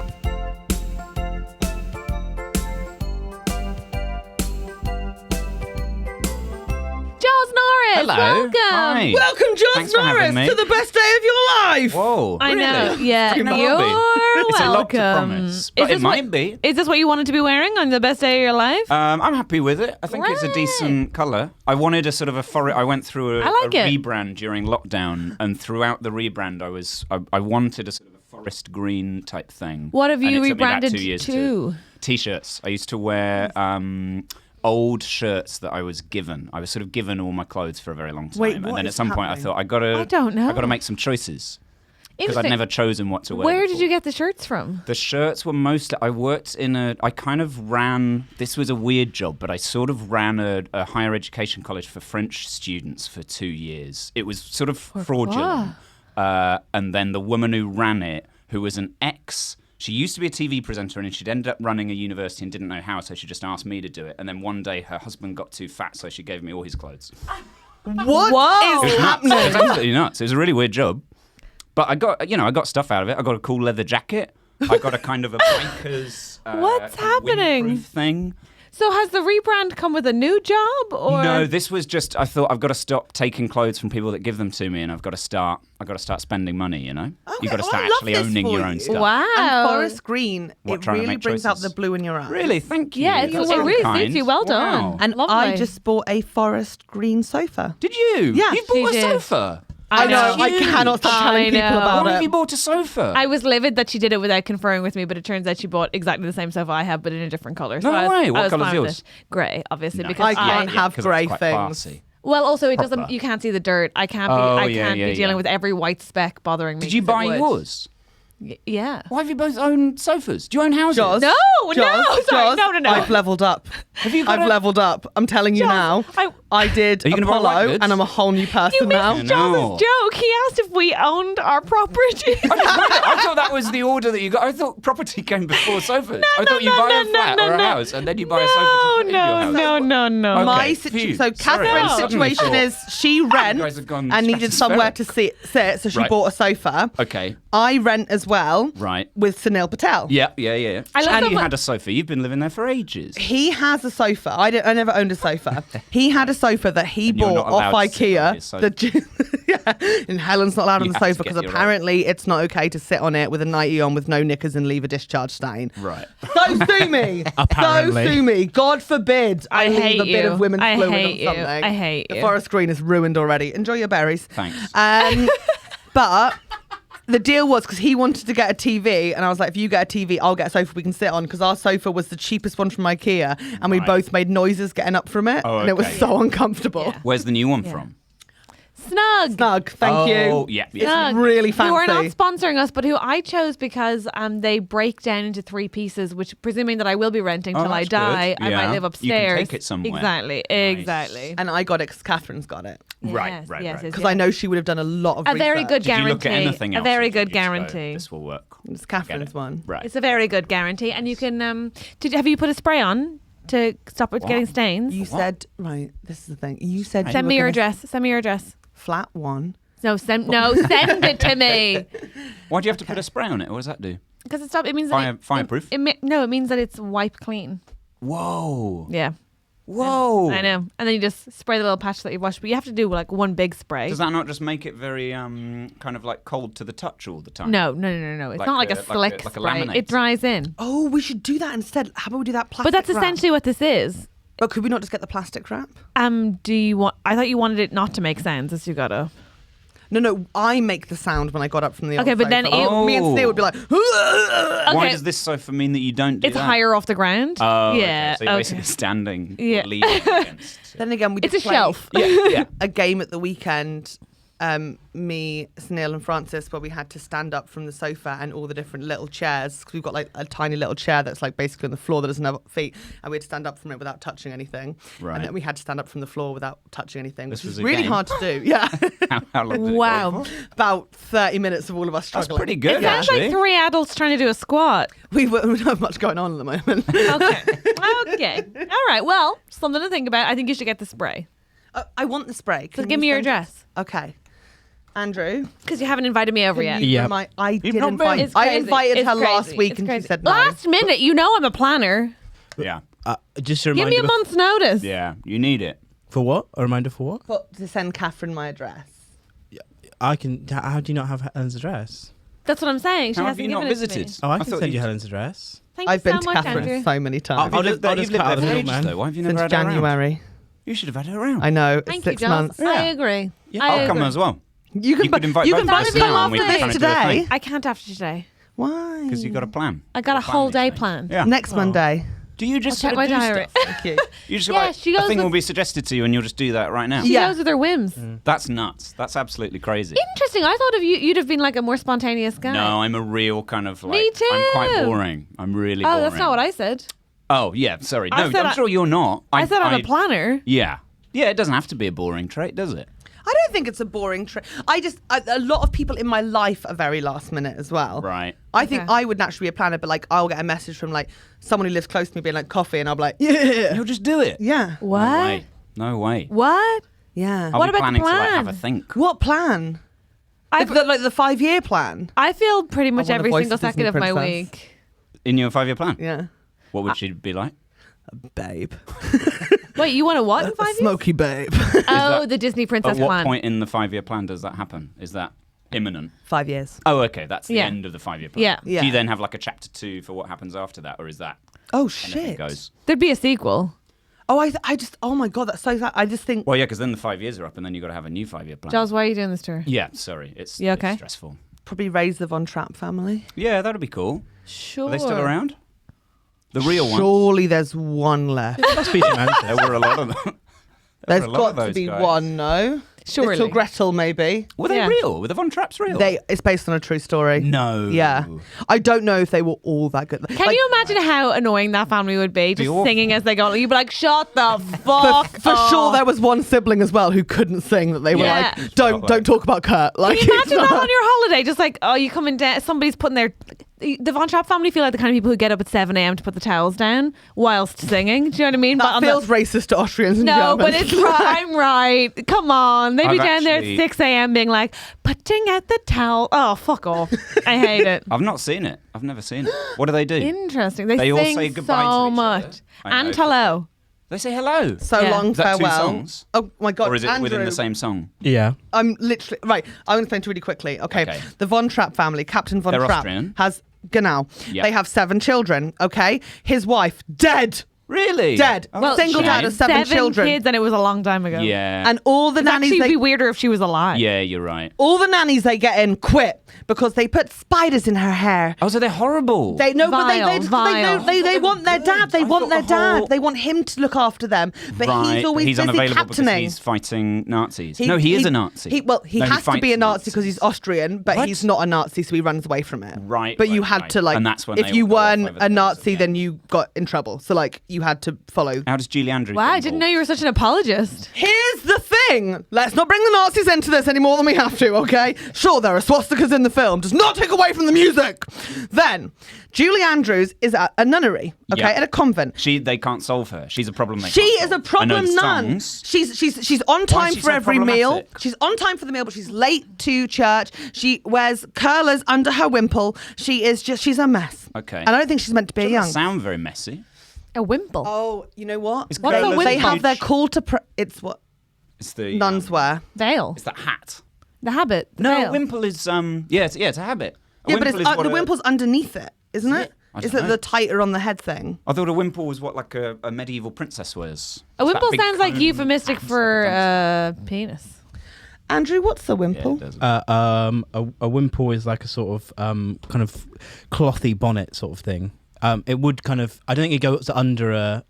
Joz Norris, Hello. welcome. Hi. Welcome, Joz Thanks for having Norris, me. to the best day of your life. Whoa. I know, really? yeah. It might You're be. welcome. It's a lot to promise, but it might be. Is this what you wanted to be wearing on the best day of your life? I'm happy with it. I think it's a Right. decent colour. I wanted a sort of a forest. I went through a like it. rebrand during lockdown, and throughout the rebrand, I wanted a sort of a forest green type thing. What have And you it took me about rebranded 2 years to? T-shirts. I used to wear old shirts that I was given. I was sort of given all my clothes for a very long time, Wait, and what then is at some point I happening? thought I don't know. I got to make some choices because I'd Interesting. never chosen what to wear. Where did before. you get the shirts from? The shirts were mostly. I worked in I kind of ran. This was a weird job, but I sort of ran a higher education college for French students for 2 years. It was sort of fraudulent. And then the woman who ran it, who was an ex. She used to be a TV presenter, and she'd ended up running a university and didn't know how, so she just asked me to do it. And then one day her husband got too fat, so she gave me all his clothes. What Whoa. is It was happening? absolutely nuts. It was a really weird job. But I got stuff out of it. I got a cool leather jacket. I got a kind of a biker's What's happening? windproof thing. So has the rebrand come with a new job, or No, this was just. I thought I've got to stop taking clothes from people that give them to me, and I've got to start spending money. You know, you've got to start I love actually this owning for your own you. stuff. Wow. And forest green, What, it trying to really make brings out choices? the blue in your eyes. Really, thank you. Yeah, That's it so really kind. suits you. Well done. Wow. And Lovely. I just bought a forest green sofa. Did you? Yeah. You bought She a did. sofa. I know, I Cute. cannot stop telling I people know. about Why have it. you bought a sofa? I was livid that she did it without conferring with me, but it turns out she bought exactly the same sofa I have, but in a different colour. No I was, way. What I was colour's fine with yours? it. Grey, obviously, Nice. because I can't have 'cause grey it's quite things. classy. Well, also it doesn't. Proper. You can't see the dirt. I can't be. Oh, I yeah, can't yeah, be dealing yeah. with every white speck bothering me. Did you 'cause buy it would. yours? Yeah. Why have you both owned sofas? Do you own houses? Joz, No, Joz, sorry, Joz, no. I've leveled up. Have you got I've leveled up. I'm telling you Joz, now. I did Are you gonna buy white Apollo, goods? and I'm a whole new You person now. missed No. Joz's joke. He asked if we owned our property. I thought that was the order that you got. I thought property came before sofas. I thought you buy a flat or a house and then you buy a sofa to put in your house. No. Okay. My phew. so Sorry, Catherine's I suddenly situation thought- is she rents guys have gone and needed somewhere to sit, so she Right. bought a sofa. Okay. I rent as well, Right. with Sunil Patel. Yeah. I love And that you one- had a sofa. You've been living there for ages. He has a sofa. I never owned a sofa. He had a sofa that he And you're bought not allowed off to sit on IKEA. his sofa. Yeah, and Helen's not allowed on You the have to sofa get because your apparently it's not okay to sit on it with a nightie on with no knickers and leave a discharge stain. Right. So sue me. Apparently. So sue me. God forbid I leave hate a bit you. of women's I fluid hate on you. something. I hate The you. forest green is ruined already. Enjoy your berries. Thanks. But the deal was because he wanted to get a TV, and I was like, if you get a TV, I'll get a sofa we can sit on, because our sofa was the cheapest one from IKEA, and we Right. both made noises getting up from it, Oh, and it was okay. so uncomfortable. Yeah. Where's the new one from? Snug. Snug, thank Oh, you. yeah. It's Snug, really fancy. Who are not sponsoring us, but who I chose because they break down into 3 pieces, which presuming that I will be renting Oh, till I that's die, good. I might Yeah. live You upstairs. can take it somewhere. Exactly. Nice. Exactly. And I got it because Catherine's got it. Right, Yes, right, yes, right. yes, Because yes. I know she would have done a lot of A research. very good Did you look at guarantee. anything A else? very or did good you just go, guarantee. This will work. It's Catherine's Get it. one. Right. It's a very good guarantee, and you can. Have you put a spray on to stop it What? getting stains? You said, right, this is the thing. You said Send you me were your gonna- address. Send me your address. Flat 1. No, send it to me. Why do you have to put a spray on it? What does that do? Because it means Fire- that fireproof? It means that it's wipe clean. Whoa. Yeah. Whoa. I know. And then you just spray the little patch that you washed, but you have to do like one big spray. Does that not just make it very kind of like cold to the touch all the time? No. It's not like a slick like a spray. laminate. It dries in. Oh, we should do that instead. How about we do that plastic But that's wrap? essentially what this is. But could we not just get the plastic wrap? Do you want? I thought you wanted it not to make sounds as you got up. No, I make the sound when I got up from the Okay, old but then sofa. Me and Snail would be like, Okay. Why does this sofa mean that you don't do It's that? higher off the ground. Oh, yeah. okay. So you're basically standing Yeah. or leaning against. Then again, we It's did a play shelf. Yeah. a game at the weekend, me, Snail and Francis, where we had to stand up from the sofa and all the different little chairs. Cause we've got like a tiny little chair that's like basically on the floor that doesn't have feet, and we had to stand up from it without touching anything. Right. And then we had to stand up from the floor without touching anything, This which was is a really game? hard to do. Yeah. How long did it Wow. go for? About 30 minutes of all of us That's struggling. pretty good, It sounds actually. like 3 adults trying to do a squat. We don't have much going on at the moment. Okay. All right. Well, something to think about. I think you should get the spray. I want the spray. So Can give you me your send- address. Okay. Andrew, Because you haven't invited me over yet. I not did been. invite. It's I crazy. invited It's her crazy. last week, It's and crazy. she said no. Last minute. You know I'm a planner. Yeah. Just a Give reminder. me a month's notice. Yeah. You need it. For what? A reminder for what? But to send Catherine my address. I can. How do you not have Helen's address? That's what I'm saying. She How have hasn't you not given it to me. visited? Oh, I can thought send you you'd- Helen's address. Thank I've you been so to much, Catherine Andrew. so many times. I'll just You've lived cut there out the for middleman. ages, though. Why have you never Since had her around? January. You should have had her around. I know. It's Thank you, 6 Joz. months. I Yeah. agree. Yeah. I I'll come agree. as well. You can, You could invite you both can of both us come now and after we can this try to do a today. thing. I can't after today. Why? Because you've got a plan. I got a Plan whole these day things. planned. Yeah. Next Monday. Do you just I'll check sort of my do diary. stuff? Thank you. You just Yeah, like, she a goes thing with- will be suggested to you and you'll just do that right now. She Yeah. goes with her whims. That's nuts. That's absolutely crazy. Interesting. I thought of you'd have been like a more spontaneous guy. No, I'm a real kind of like. Me too. I'm quite boring. I'm really boring. Oh, that's not what I said. Oh, yeah. Sorry. I No, said I'm sure you're not. I said I'm a planner. Yeah. Yeah, it doesn't have to be a boring trait, does it? I don't think it's a boring trip. A lot of people in my life are very last minute as well. Right. I think Okay. I would naturally be a planner, but like I'll get a message from like someone who lives close to me being like coffee, and I'll be like, yeah, You'll just do it. yeah, What? No way. No way. What? yeah. I'll What be about the planning to like plan? have a think. What plan? I've- Like the 5-year plan. I feel pretty much wanna every voice single a Disney second of my princess. week. In your 5-year plan? Yeah, What would she be like? babe, Wait, you want to what in 5 years? smoky babe. Oh, that- the Disney princess At what plan. point in the 5-year plan does that happen? Is that imminent? 5 years. Oh, okay. That's the Yeah. end of the 5-year plan. Yeah. Yeah. Do you then have like a chapter 2 for what happens after that, or is that Oh anything shit. goes? There'd be a sequel. Oh, I just. Oh my god, that's so sad. I just think. Well, yeah, because then the 5 years are up, and then you got to have a new 5-year plan. Giles, why are you doing this to her? Yeah, sorry, it's, You okay? it's stressful. Probably raise the Von Trapp family. Yeah, that'd be cool. Sure. Are they still around? The real ones. Surely there's one left. Must be Samantha. There were a lot of them. There's a lot got of to those be guys. one, no? Surely. Little Gretel, maybe. Were they Yeah. real? Were the Von Trapps real? It's based on a true story. No. Yeah. I don't know if they were all that good. Can you imagine how annoying that family would be? Just awful. singing as they go. You'd be like, shut the fuck For up. sure, there was one sibling as well who couldn't sing. That they were Yeah. like, "Don't talk about Kurt." Like, Can you it's imagine that not- on your holiday? Just like, oh, you coming down, somebody's putting their... The Von Trapp family feel like the kind of people who get up at 7 a.m. to put the towels down whilst singing. Do you know what I mean? That on feels racist to Austrians and No, Germans. but it's right. I'm right. Come on. They'd be I've down there actually- at 6 a.m. being like, putting out the towel. Oh, fuck off. I hate it. I've not seen it. I've never seen it. What do they do? Interesting. They, They all sing say goodbye to so each much. other. I know. And hello. They say hello. so Yeah. long Is that two farewell. songs? Oh my god! Or is it Andrew, within the same song? Yeah. I'm literally right. I'm going to explain to you really quickly. Okay. Okay. The Von Trapp family, Captain Von They're Trapp, Austrian. has genau. Yep. They have 7 children. Okay. His wife dead. Really? Dead. Oh, Well, that's a single dad shame. of 7 children. kids, and it was a long time ago. Yeah. And all the It'd nannies actually they be weirder if she was alive. yeah, you're right. all the nannies they get in quit because they put spiders in her hair. Oh, so they're horrible. They know, but Vile. they want their dad. They I want thought their the dad. whole- They want him to look after them. But right. he's always he's busy unavailable because captaining. he's fighting Nazis. No, he is a Nazi. He No, has to be fights a Nazi because he's Austrian, but What? he's not a Nazi, so he runs away from it. Right, But you right, had right. to like, And that's when if they you all go off weren't over a things Nazi, again. then you got in trouble. So like, you had to follow. How does Julie Andrews? Wow, get I didn't know involved? you were such an apologist. Here's the thing. Let's not bring the Nazis into this any more than we have to, okay? Sure, there are swastikas in the film. Does not take away from the music. Then, Julie Andrews is at a nunnery, okay, Yeah. at a convent. They can't solve her. She's a problem. They She can't is a solve. I know problem the nun. songs. She's on time she for so every meal. problematic? She's on time for the meal, but she's late to church. She wears curlers under her wimple. She's a mess. Okay. And I don't think she's meant to be a Doesn't young. sound very messy. A wimple. Oh, you know what? It's What's a Gola's They wimple? have their huge- call to... It's what It's the nuns wear. Veil. It's that hat. The habit. The No, veil. wimple is it's a habit. A Yeah, but wimple it's is what the wimple's underneath it, isn't it? I Is don't it know. the tighter on the head thing? I thought a wimple was what like a medieval princess wears. A It's that wimple big sounds like cone euphemistic hat, for like a penis. Andrew, what's a dunce. wimple? Yeah, it does. A wimple is like a sort of kind of clothy bonnet sort of thing. It would kind of. I don't think it goes under a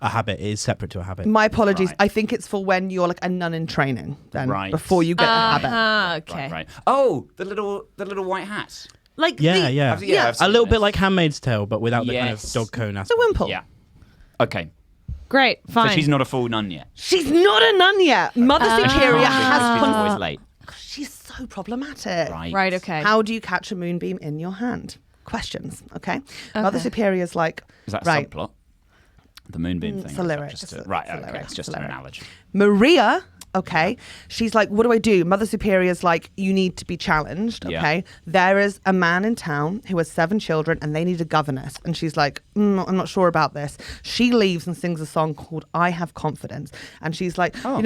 habit. It is separate to a habit. My apologies. Right. I think it's for when you're like a nun in training, then Right. before you get the habit. Okay. Right. Oh, the little white hat. Like Yeah, the, yeah. I've seen A little this. bit like Handmaid's Tale, but without the kind of Yes. dog cone the aspect. wimple. Yeah. Okay. Great. Fine. So she's not a full nun yet. She's not a nun yet. Mother Superior Because has. she's always late. She's so problematic. Right. Right. Okay. How do you catch a moonbeam in your hand? Questions. Okay. Mother Okay. Superior's like, Is that a right. subplot? The moonbeam thing. It's or a is that lyric. just It's a- a- right. it's a Okay. lyric. It's just It's a an lyric. analogy. Maria, okay, she's like, what do I do? Mother Superior's like, you need to be challenged, Yeah. okay? There is a man in town who has 7 children and they need a governess. And she's like, I'm not sure about this. She leaves and sings a song called I Have Confidence. And she's like, Oh.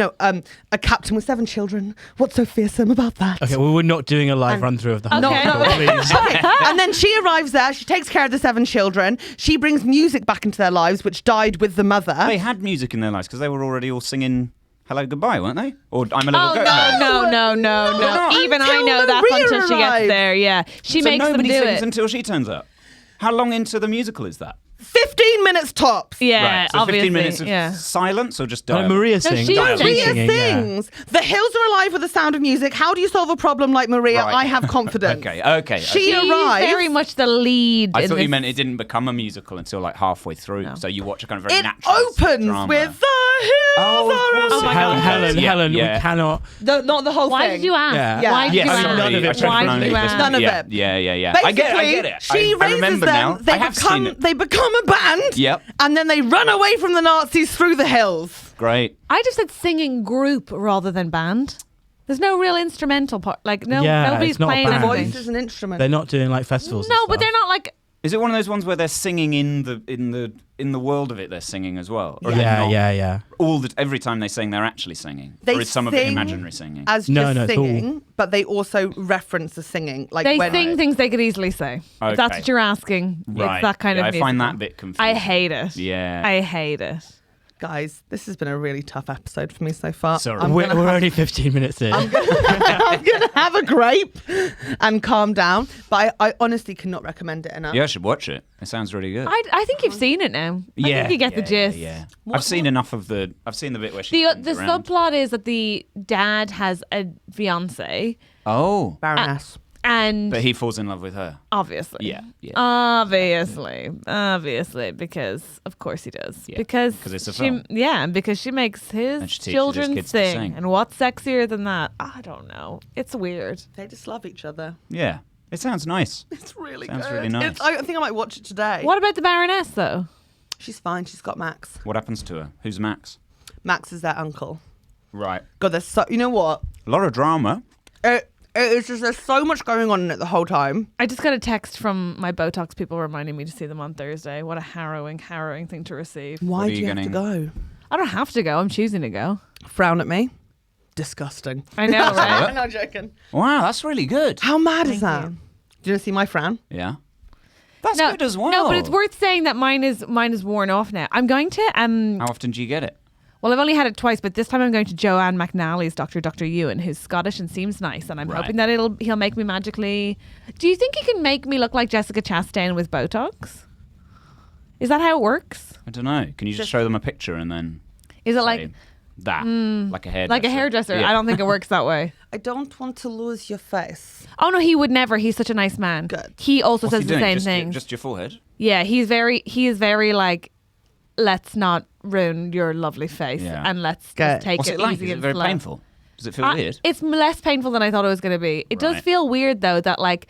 a captain with 7 children. What's so fearsome about that? Okay, well, we're not doing a live And- run through of the whole Okay. musical, please. Okay. And then she arrives there. She takes care of the 7 children. She brings music back into their lives, which died with the mother. They had music in their lives because they were already all singing "Hello Goodbye," weren't they? Or "I'm a Little Oh Goat." no. not. Even I Until know that Maria until she gets arrived. there. Yeah, she So makes them nobody do sings it. until she turns up. How long into the musical is that? 15 minutes tops. Yeah, right. So obviously. 15 minutes of yeah. silence or just No, dialogue? Maria No, sings. she Dialogue. sings. Maria Singing, yeah. sings. The hills are alive with the sound of music. How do you solve a problem like Maria? Right. I have confidence. Okay. She She's arrives. very much the lead. I in thought you this. meant it didn't become a musical until like halfway through. No. So you watch a kind of very It natural opens drama. with the hills Oh, of are course alive. my Helen, God. Helen, Yeah. we cannot. Not the whole Why thing. did you ask? Yeah. Yeah. Why did Yes, you ask? sorry. None of it. I should have Why known did you it. ask? None of yeah, it. Yeah. Basically, I get it. she I raises remember them. now. They I have seen it. they become a band. Yep. And then they run away from the Nazis through the hills. Great. I just said singing group rather than band. There's no real instrumental part. Like Yeah, nobody's it's not a playing band. anything. Voice is an instrument. They're not doing like festivals. No, and but stuff. they're not like. Is it one of those ones where they're singing in the world of it? They're singing as well. Or are they Yeah, not? yeah. Every time they sing, they're actually singing. They or is some of it sing imaginary singing? as No, just no, it's all- singing, but they also reference the singing. Like They when sing things they could easily say. If that's Okay. what you're asking. Right. It's that kind Yeah, of I find musical. that a bit confusing. I hate it. Yeah. I hate it. guys, this has been a really tough episode for me so far. Sorry. We're only 15 minutes in. I'm gonna have a grape and calm down. But I honestly cannot recommend it enough. Yeah, I should watch it. It sounds really good. I think you've seen it now. I think you get the gist. Yeah. I've seen enough of the. I've seen the bit where she. The subplot is that the dad has a fiance, Oh, Baroness. and but he falls in love with her. obviously, Yeah. obviously, because of course he does. Yeah, because 'cause it's a she, film. yeah, because she makes his And she teaches his children kids to sing. sing. And what's sexier than that? I don't know. It's weird. They just love each other. Yeah. It sounds nice. It's really Sounds good. really nice. I think I might watch it today. What about the Baroness though? She's fine. She's got Max. What happens to her? Who's Max? Max is their uncle. Right. God, there's so. You know what? A lot of drama. It's just there's so much going on in it the whole time. I just got a text from my Botox people reminding me to see them on Thursday. What a harrowing thing to receive. Why are do you you have to go? I don't have to go. I'm choosing to go. Frown at me. Disgusting. I know, right? I'm not joking. Wow, that's really good. How mad is Thank that? you. Do you want to see my frown? Yeah. That's No, good as well. No, but it's worth saying that mine is worn off now. I'm going to How often do you get it? well, I've only had it twice, but this time I'm going to Joanne McNally's Dr. Ewan, who's Scottish and seems nice, and I'm Right. hoping that he'll make me magically. Do you think he can make me look like Jessica Chastain with Botox? Is that how it works? I don't know. Can you just show them a picture and then Is it say like that, like a hairdresser? like a hairdresser? Yeah. I don't think it works that way. I don't want to lose your face. Oh no, he would never. He's such a nice man. Good. He also What's says he the doing? same Just thing. Just your forehead. Yeah, he is very like, let's not ruin your lovely face, Yeah. and let's Good. just take What's it it like? easy Is it and very slow. painful? Does it feel weird? It's less painful than I thought it was going to be. It does Right. feel weird though that like,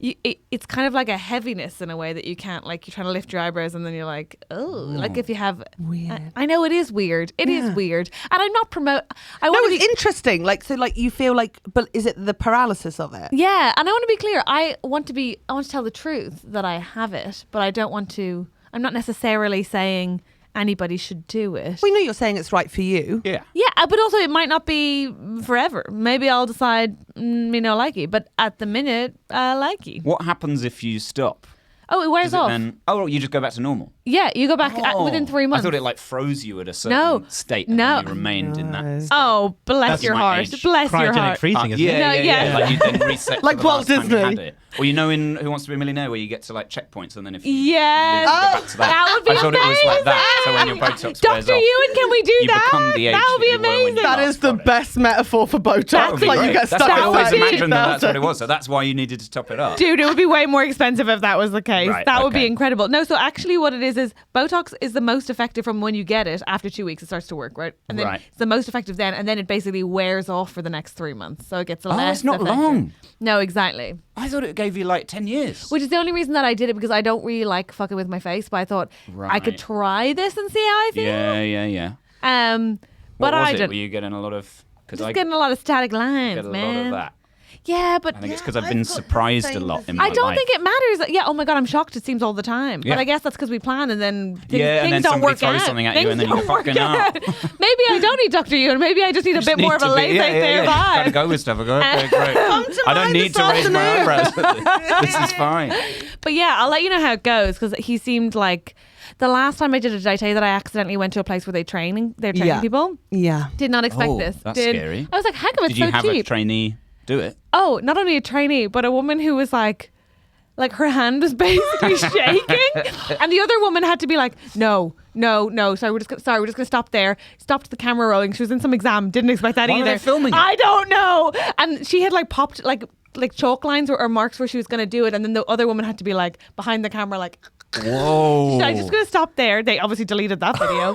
it's kind of like a heaviness in a way that you can't like. You're trying to lift your eyebrows and then you're like, oh, like if you have. Weird. I know it is weird. It is Yeah. weird, and I'm not promote. I No, want to it's be. interesting. Like, so, like, you feel like, but is it the paralysis of it? Yeah, and I want to be clear. I want to tell the truth that I have it, but I don't want to. I'm not necessarily saying anybody should do it. We know you're saying it's right for you. Yeah. Yeah, but also it might not be forever. Maybe I'll decide, like it. But at the minute, I like it. What happens if you stop? Oh, it wears off. You just go back to normal. Yeah, you go back within 3 months. I thought it like froze you at a certain state and you remained in that. Oh, bless That's your my heart. age. Bless your Cryogenic heart. freezing, isn't it? Yeah. Like you then reset to Like the Walt last time you Disney. had it. Or you know in Who Wants to Be a Millionaire where you get to like checkpoints and then if you Yes. lose, you go back to that. That would be I thought it was like that. So when your Botox wears Dr. off, Ewan, can we do you that? become the age That would be that you were when you amazing. That last is the got it. best metaphor for Botox. That would be Like you great. get That's stuck what I in always that. imagined that's what it was. So that's why you needed to top it up. Dude, it would be way more expensive if that was the case. Right, That would be okay. incredible. No, so actually what it is Botox is the most effective from when you get it. After 2 weeks, it starts to work, right? And then Right. it's the most effective then, and then it basically wears off for the next 3 months. So it gets less it's not effective. long. No, exactly. I thought it gave you like 10 years. Which is the only reason that I did it, because I don't really like fucking with my face, but I thought I could Right. try this and see how I feel. Yeah. But What was I it? don't. Were you getting a lot of... Because Just I getting a lot of static lines, get a man. lot of that. Yeah, but I think it's because I've been surprised a lot in my I life. don't think it matters. Yeah, oh my God, I'm shocked. It seems all the time. Yeah. But I guess that's because we plan and then things, Yeah, and things then don't somebody work throws out. something at you and then Things you're don't work fucking out. up. Maybe I don't need Dr. Ewan. Maybe I just need a bit more of a laissez-faire Trying to vibe. go with stuff. I go, okay, great. I don't mine need this to raise my afternoon. eyebrows. This is fine. But yeah, I'll let you know how it goes, because he seemed like the last time I did it, did I tell you that I accidentally went to a place where they're training Yeah. people? Yeah. Did not expect Oh, this. that's scary. I was like, heck of it's Did you so have cheap. a trainee do it? Oh, not only a trainee, but a woman who was like her hand was basically shaking, and the other woman had to be like, no. Sorry, we're just gonna stop there. Stopped the camera rolling. She was in some exam. Didn't expect that Why either. were they filming it? I don't know. And she had like popped like chalk lines or marks where she was gonna do it, and then the other woman had to be like behind the camera, like. Whoa. I'm just going to stop there. They obviously deleted that video.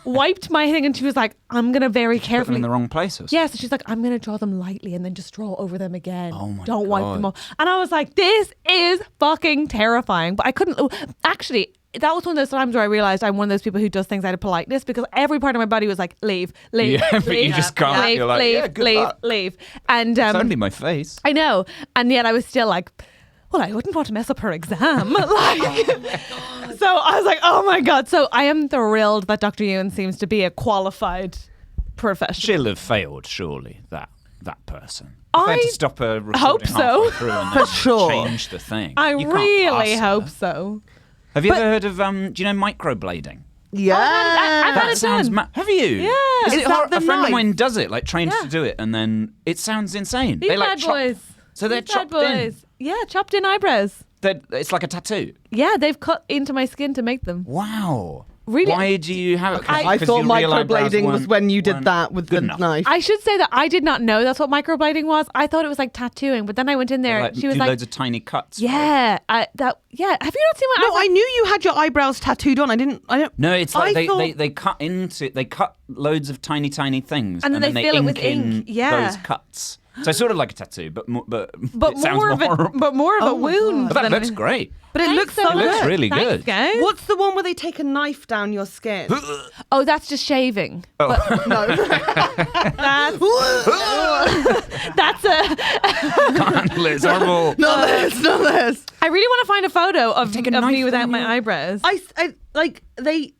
Wiped my thing, and she was like, I'm going to very Put them carefully. in the wrong places. Yeah, so she's like, I'm going to draw them lightly and then just draw over them again. Oh my Don't wipe them God. off. And I was like, this is fucking terrifying. But I couldn't. Actually, that was one of those times where I realized I'm one of those people who does things out of politeness, because every part of my body was like, leave. Yeah, but you leave, just can't. leave, You're like, leave, yeah, good leave, luck. leave. And It's only my face. I know. And yet I was still like, well, I wouldn't want to mess up her exam. So I was like, oh my God. So I am thrilled that Dr. Ewan seems to be a qualified professional. She'll have failed, surely, that person. I If they had to stop her recording hope so. halfway through and For then sure. change the thing. I You can't really pass her. hope so. Have you ever heard of, do you know microblading? Yeah. I've had That it sounds done. have you? Yeah. Is Is it that hard? the A friend knife? of mine does it, like trains Yeah. to do it, and then it sounds insane. These they like bad chop, boys. So they're These bad chopped in. boys. Yeah, chopped in eyebrows. It's like a tattoo. Yeah, they've cut into my skin to make them. Wow. Really? Why do you have it? I thought microblading was when you did that with the good enough. knife. I should say that I did not know that's what microblading was. I thought it was like tattooing, but then I went in there. Like, She was do like, loads of tiny cuts. yeah, Have you not seen my No, eyebrows? I knew you had your eyebrows tattooed on. I don't. No, it's like I they cut loads of tiny things And then they fill it with in ink. Yeah. those cuts. So sort of like a tattoo, but but it sounds more of horrible. a Oh my wound. But that than looks anything. great. But it Thanks looks so so much. It looks good. really Thanks, good. guys. What's the one where they take a knife down your skin? Oh, that's just shaving. No. That's a. It's horrible. Not this. Not this. I really want to find a photo of Take a me knife without down my your- eyebrows. I like they,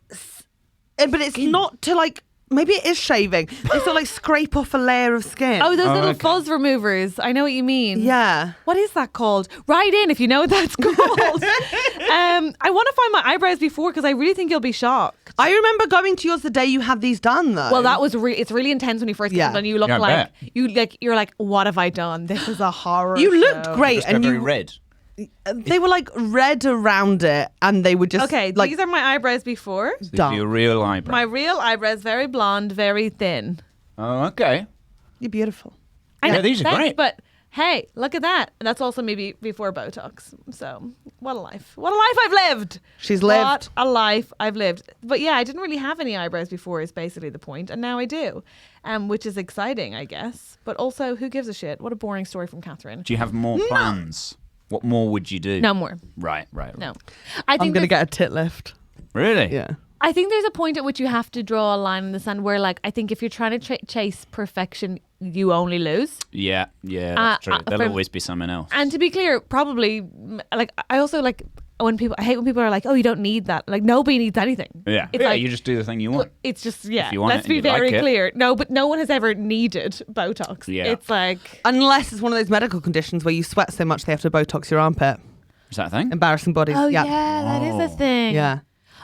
but it's not to like. Maybe it is shaving. They sort of like scrape off a layer of skin. Oh, those little okay. fuzz removers. I know what you mean. yeah. What is that called? Write in if you know what that's called. I want to find my eyebrows before, because I really think you'll be shocked. I remember going to yours the day you had these done though. Well, that was it's really intense when you first get Yeah. them done. You look Yeah, I like bet. you're like, what have I done? This is a horror. You looked show. great, Just go and very you red. they were like red around it, and they were just Okay, like these are my eyebrows before. dark. Your real eyebrow. My real eyebrows, very blonde, very thin. Oh, okay. You're beautiful. I Yeah, know, these are thanks, great. But hey, look at that. And that's also maybe before Botox. So what a life. What a life I've lived. She's What lived. a life I've lived. But yeah, I didn't really have any eyebrows before is basically the point. And now I do. Which is exciting, I guess. But also, who gives a shit? What a boring story from Catherine. Do you have more plans? What more would you do? No more. Right. No. I think I'm gonna there's- get a tit lift. Really? Yeah. I think there's a point at which you have to draw a line in the sand where, like, I think if you're trying to chase perfection, you only lose. Yeah, that's true. There'll from- always be something else. And to be clear, probably, like, I also, like, I hate when people are like, oh, you don't need that. Like nobody needs anything. Yeah. It's like, you just do the thing you want. It's just, If you want let's it be and you very like it. clear. No, but no one has ever needed Botox. Yeah. It's like, Unless it's one of those medical conditions where you sweat so much they have to Botox your armpit. Is that a thing? Embarrassing bodies. oh yeah. that is a thing. Yeah.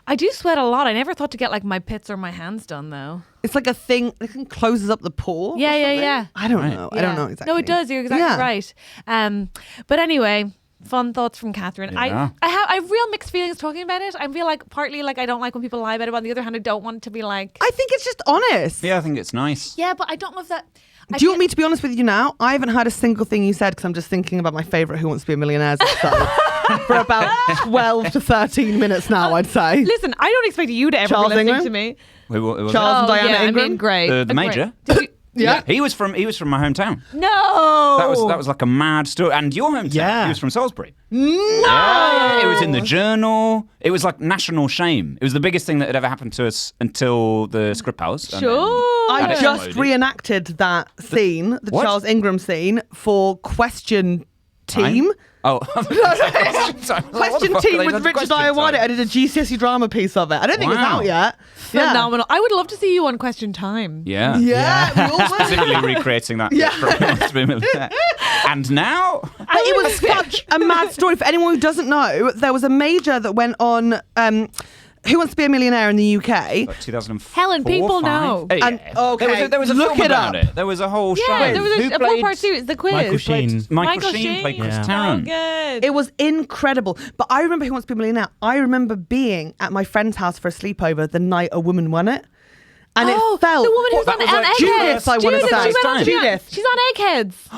I do sweat a lot. I never thought to get like my pits or my hands done though. It's like a thing that closes up the pore. or Yeah. something. I don't Right. know. I don't know exactly. No, it does. You're exactly Yeah. right. But anyway, fun thoughts from Catherine. Yeah. I have real mixed feelings talking about it. I feel like partly like I don't like when people lie about it. But on the other hand, I don't want to be like. I think it's just honest. Yeah, I think it's nice. Yeah, but I don't know if that. Do you want me to be honest with you now? I haven't heard a single thing you said because I'm just thinking about my favourite Who Wants to Be a Millionaire episode for about 12 to 13 minutes now, I'd say. Listen, I don't expect you to ever Charles be listening Ingram? to me. Who was Charles and Diana yeah, Ingram? I mean, great. The major? Did you- Yeah. He was from my hometown. No. That was like a mad story. And your hometown. Yeah. He was from Salisbury. No! Yeah, it was in the Journal. It was like national shame. It was the biggest thing that had ever happened to us until the script house. and Sure. I That just exploded. reenacted that scene, the What? Charles Ingram scene, for Question Team. then- Oh. Question time. Question Team with Richard Iowade. I did a GCSE drama piece of it. I don't think it's Wow. out yet. Yeah. Phenomenal. I would love to see you on Question Time. Yeah. Yeah, we all were. Specifically recreating that. Yeah. From Who Wants to Be a Millionaire. And now. But it was such a mad story. For anyone who doesn't know, there was a major that went on Who Wants to Be a Millionaire in the UK. Like 2004. Helen, people know. Hey, And- okay, there was a look film it about up. it. There was a whole show. Yeah, there was Who a played- four-part series, the quiz. Michael Sheen. Michael Sheen played Chris Yeah. Tarrant. Oh, good. It was incredible. But I remember Who Wants to Be a Millionaire. I remember being at my friend's house for a sleepover the night a woman won it. And it felt... the woman who's that on was like Eggheads. Judith, I wanna Judith, say. she went on Judith. She's on Eggheads.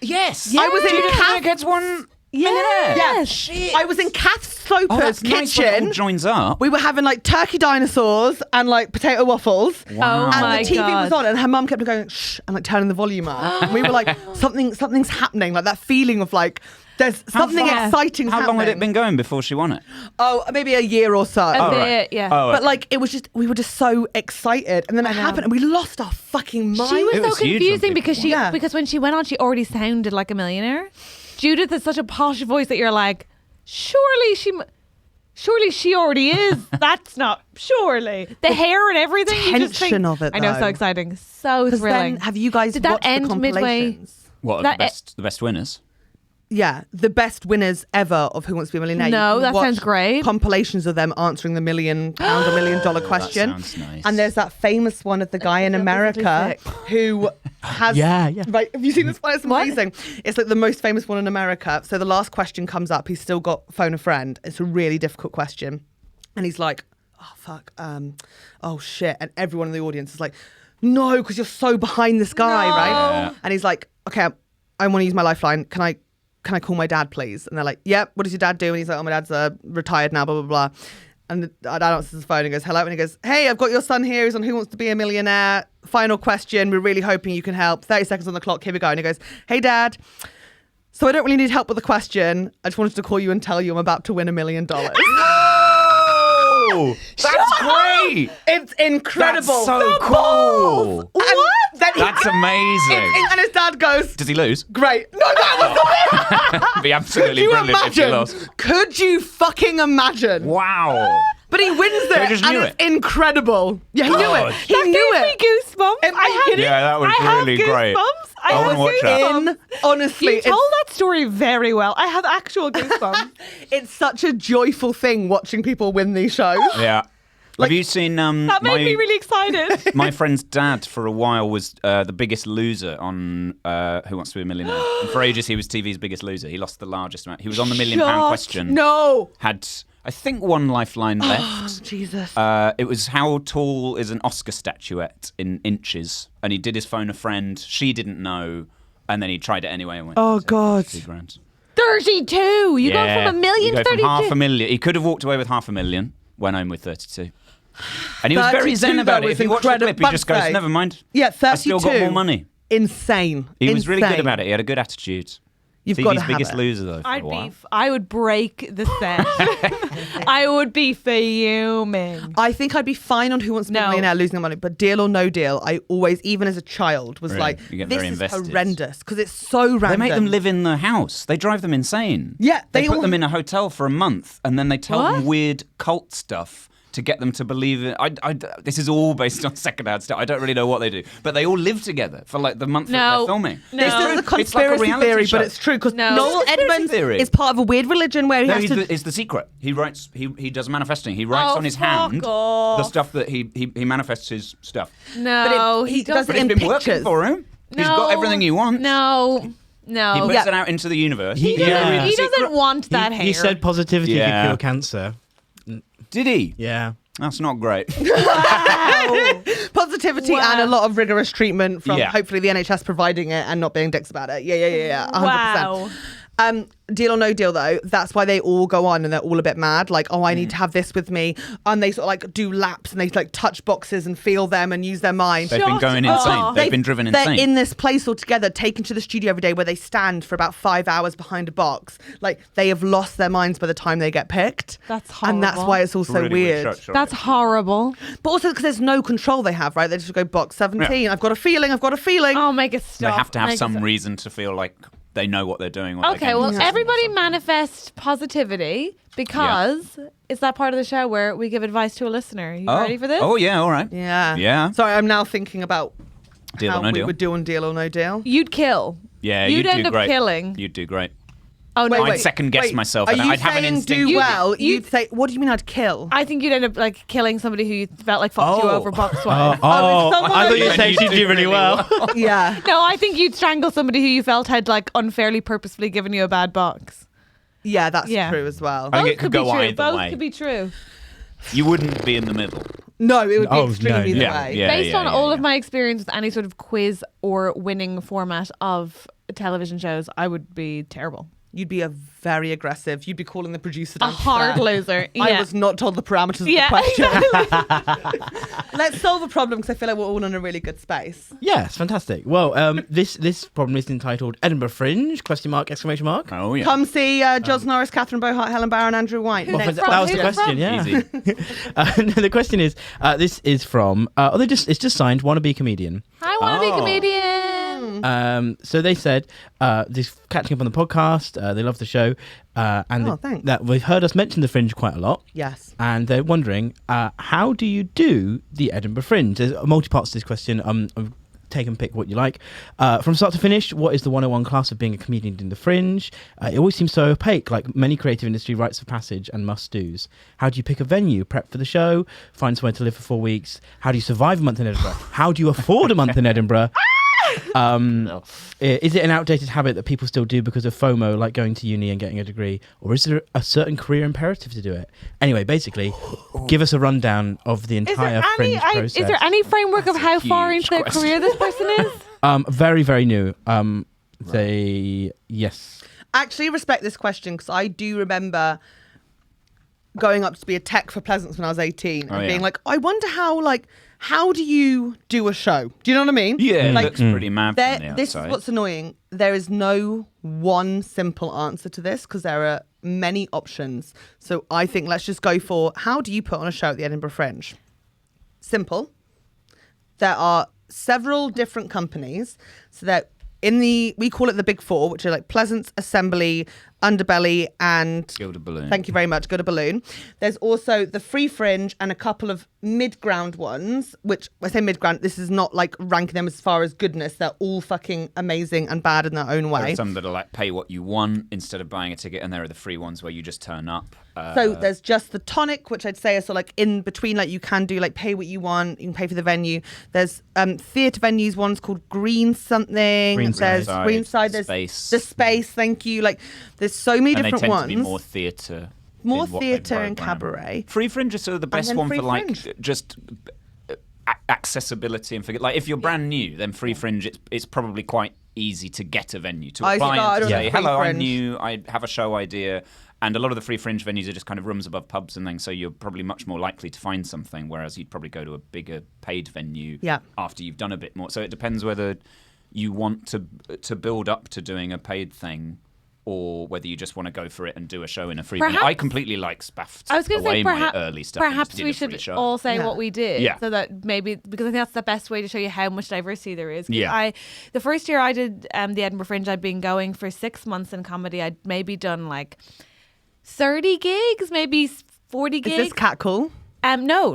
Yes. I was in Judith Kath- gets one. Yes. I was in Kath Sloper's Oh, that's nice when it all kitchen. joins up. We were having like turkey dinosaurs and like potato waffles. Wow. Oh And my the TV was God. on, and her mum kept going shh and like turning the volume up. And we were like, something's happening. Like that feeling of like there's something far- exciting How happening. long had it been going before she won it? Oh, maybe a year or so. A Oh, bit, right. yeah. Oh, But like it was just we were just so excited, and then it happened, and we lost our fucking mind. She was It so was huge when confusing people because won. Yeah. because when she went on, she already sounded like a millionaire. Judith has such a posh voice that you're like, surely she already is. That's not surely the hair and everything. You just think, tension of it, I know, so though. exciting, so 'Cause thrilling. then, have you guys Did that watched end the midway? compilations? What That- the best winners? Yeah, the best winners ever of Who Wants to Be a Millionaire. No, You can that watch sounds great. Compilations of them answering the £1 million or $1 million question. sounds nice. And there's that famous one of the guy in Physically America sick. who has. Yeah. Right, have you seen this one? It's amazing. It's like the most famous one in America. So the last question comes up. He's still got phone a friend. It's a really difficult question, and he's like, "Oh fuck, oh shit," and everyone in the audience is like, "No," because you're so behind this guy, No. right? Yeah. And he's like, "Okay, I want to use my lifeline. Can I call my dad, please?" And they're like, "Yep. What does your dad do?" And he's like, "Oh, my dad's retired now, blah, blah, blah." And the dad answers his phone and goes, "Hello." And he goes, "Hey, I've got your son here. He's on Who Wants to Be a Millionaire. Final question. We're really hoping you can help. 30 seconds on the clock. Here we go." And he goes, "Hey, Dad. So I don't really need help with the question. I just wanted to call you and tell you I'm about to win $1 million." Oh, that's great. It's incredible. That's so cool. What? That's amazing. And his dad goes, Does he lose? "Great." No, that was the Be absolutely Could you brilliant if he imagine? lost. Could you fucking imagine? Wow. But he wins So he it, just and knew it's it. incredible. Yeah, he knew God. it. He That knew gave it. me goosebumps. Am I kidding? Yeah, that was I have really great. goosebumps. I I have wanna watch that. goosebumps. Honestly, You told that story very well. I have actual goosebumps. it's such a joyful thing watching people win these shows. Yeah. Have you seen That made me really excited. my friend's dad for a while was the biggest loser on Who Wants to Be a Millionaire. And for ages he was TV's biggest loser. He lost the largest amount. He was on the £1 million question. No. Had I think one lifeline left. Jesus. It was how tall is an Oscar statuette in inches, and he did his phone a friend. She didn't know, and then he tried it anyway and went. Oh, God. 2 grand. 32. You go from $1 million You to go from 32. $500,000. He could have walked away with $500,000. Went home with 32. And he was very 32 zen about though it. was If you watch the incredible. clip, he just goes, Say. "Never mind. Yeah, 32. I still got more money." Insane. He was really good Insane. about it. He had a good attitude. You've got to TV's have Biggest it. Loser, though, for a while. I would break the set. I would be fuming. I think I'd be fine on Who Wants to Be a Millionaire losing the money, but Deal or No Deal, I always, even as a child, was Really? like, You get this very is invested. horrendous because it's so random. They make them live in the house. They drive them insane. Yeah, they they put all- them in a hotel for a month, and then they tell What? them weird cult stuff to get them to believe it. This is all based on secondhand stuff. I don't really know what they do, but they all live together for like the month that they're filming. No. This is a It's like a conspiracy reality theory, show. but it's true because No. Noel It's a conspiracy Edmonds theory. is part of a weird religion where he No, has to. it's the secret. He writes. He does manifesting. He writes Oh, on his fuck hand off. the stuff that he manifests his stuff. No, he does doesn't. it But in it's been working pictures. for him. He's got everything he wants. No. He No. puts Yeah. it out into the universe. He- You know, yeah. He the doesn't secret- want that hair. He said positivity Yeah. could cure cancer. Did he? Yeah. That's not great. Positivity Wow. and a lot of rigorous treatment from Yeah. hopefully the NHS providing it and not being dicks about it. Yeah, 100%. Wow. Deal or No Deal though, that's why they all go on and they're all a bit mad. Like, oh, I need to have this with me, and they sort of like do laps and they like touch boxes and feel them and use their mind. They've been going Shut insane. up. They've been driven They're insane. in this place all together, taken to the studio every day where they stand for about 5 hours behind a box. Like, they have lost their minds by the time they get picked. That's And that's horrible. why it's all so Really weird. show. That's horrible. But also because there's no control they have, right? They just go box 17. I've got a feeling. Oh, make it They stop. have to have Make it some stop. reason to feel like they know what they're doing. What they Okay, can well, do. everybody manifest positivity because it's that part of the show where we give advice to a listener. You ready for this? Oh yeah, all right. Yeah. Yeah. Sorry, I'm now thinking about Deal how or no we deal. would do on Deal or No Deal. You'd kill. Yeah, You'd you'd end do up great. killing. You'd do great. Oh no! I'd second guess myself, Are and you I'd have an saying instinct. do You- well? you- You'd say, what do you mean I'd kill? I think you'd end up like killing somebody who you felt like fucked you Oh. over box Oh, wise. Oh, it's I thought you were And saying you she'd do do really really well. Yeah. No, I think you'd strangle somebody who you felt had like unfairly, purposefully given you a bad box. Yeah, that's Yeah. true as well. I think Both it could be go true. either Both way. could be true. You wouldn't be in the middle. No, it would be Oh, extreme no, either yeah, way. yeah. Based on all of my experience with any sort of quiz or winning format of television shows, I would be terrible. You'd be a very aggressive. You'd be calling the producer A down to hard swear. loser. Yeah. I was not told the parameters Yeah. of the question. Let's solve a problem because I feel like we're all in a really good space. Yes, fantastic. Well, this problem is entitled Edinburgh Fringe? Question mark, exclamation mark. Oh yeah. Come see Joz Norris, Catherine Bohart, Helen Bauer, and Andrew White. Who's Next it from? that was Who's the it question, from? yeah. Easy. No, the question is, this is from, it's just signed, wannabe comedian. I want to be Oh. a comedian. So they said, this catching up on the podcast, they love the show, and thanks. that we've heard us mention the Fringe quite a lot. Yes. And they're wondering, how do you do the Edinburgh Fringe? There's multi-parts to this question. Take and pick what you like. From start to finish, what is the 101 class of being a comedian in the Fringe? It always seems so opaque, like many creative industry rites of passage and must-dos. How do you pick a venue, prep for the show, find somewhere to live for 4 weeks? How do you survive a month in Edinburgh? How do you afford a month in Edinburgh? Is it an outdated habit that people still do because of FOMO, like going to uni and getting a degree? Or is there a certain career imperative to do it? Anyway, basically, give us a rundown of the entire Fringe process. Is there any framework of That's a how far huge into their question. career this person is? Very, very new. Yes. Actually, respect this question because I do remember going up to be a tech for Pleasance when I was 18 and being like, I wonder how do you do a show? Do you know what I mean? Yeah, it Like, looks pretty mad from the this is outside. what's annoying. There is no one simple answer to this because there are many options. So I think let's just go for how do you put on a show at the Edinburgh Fringe? Simple. There are several different companies. So that we call it the Big Four, which are like Pleasance, Assembly, Underbelly, and Gilda Balloon. Thank you very much. Good a balloon. There's also the Free Fringe and a couple of mid-ground ones, which I say mid-ground. This is not like ranking them as far as goodness. They're all fucking amazing and bad in their own There way. are some that are like pay what you want instead of buying a ticket, and there are the free ones where you just turn up. So there's just the Tonic, which I'd say is sort of like in between, like you can do like pay what you want, you can pay for the venue. There's theatre venues, one's called Green something. Greenside. There's Greenside, there's Space. the Space, thank you. Like there's so many and they different tend ones. to be more theatre. More in what they theatre and program. cabaret. Free Fringe is sort of the best then one Free for like Fringe. just accessibility and forget. Like if you're brand new, then Free Fringe it's probably quite easy to get a venue to I apply started and on say, Free hello, I'm Fringe. new, I have a show idea. And a lot of the Free Fringe venues are just kind of rooms above pubs and things, so you're probably much more likely to find something, whereas you'd probably go to a bigger paid venue after you've done a bit more. So it depends whether you want to build up to doing a paid thing or whether you just want to go for it and do a show in a free. Perhaps- I completely like spaffed I was going to say, away my early stuff. and just perhaps did we a free should show. all say what we did, so that maybe, because I think that's the best way to show you how much diversity there is. 'Cause the first year I did the Edinburgh Fringe, I'd been going for 6 months in comedy. I'd maybe done like 30 gigs, maybe 40 gigs. Is this cat cool? No,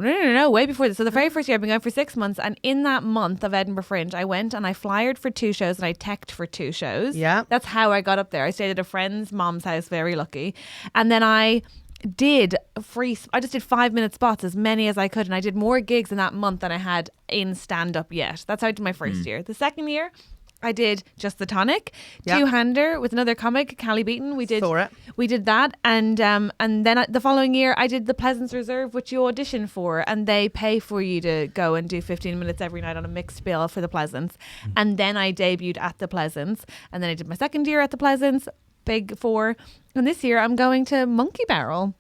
way before this. So the very first year I've been going for 6 months, and in that month of Edinburgh Fringe, I went and I flyered for 2 shows and I teched for 2 shows. Yeah. That's how I got up there. I stayed at a friend's mom's house, very lucky. And then I just did 5-minute spots, as many as I could, and I did more gigs in that month than I had in stand-up yet. That's how I did my first year. The second year, I did Just the Tonic, 2-hander with another comic, Callie Beaton. We did that, and then the following year I did the Pleasance Reserve, which you audition for, and they pay for you to go and do 15 minutes every night on a mixed bill for the Pleasance. And then I debuted at the Pleasance, and then I did my second year at the Pleasance, big 4, and this year I'm going to Monkey Barrel.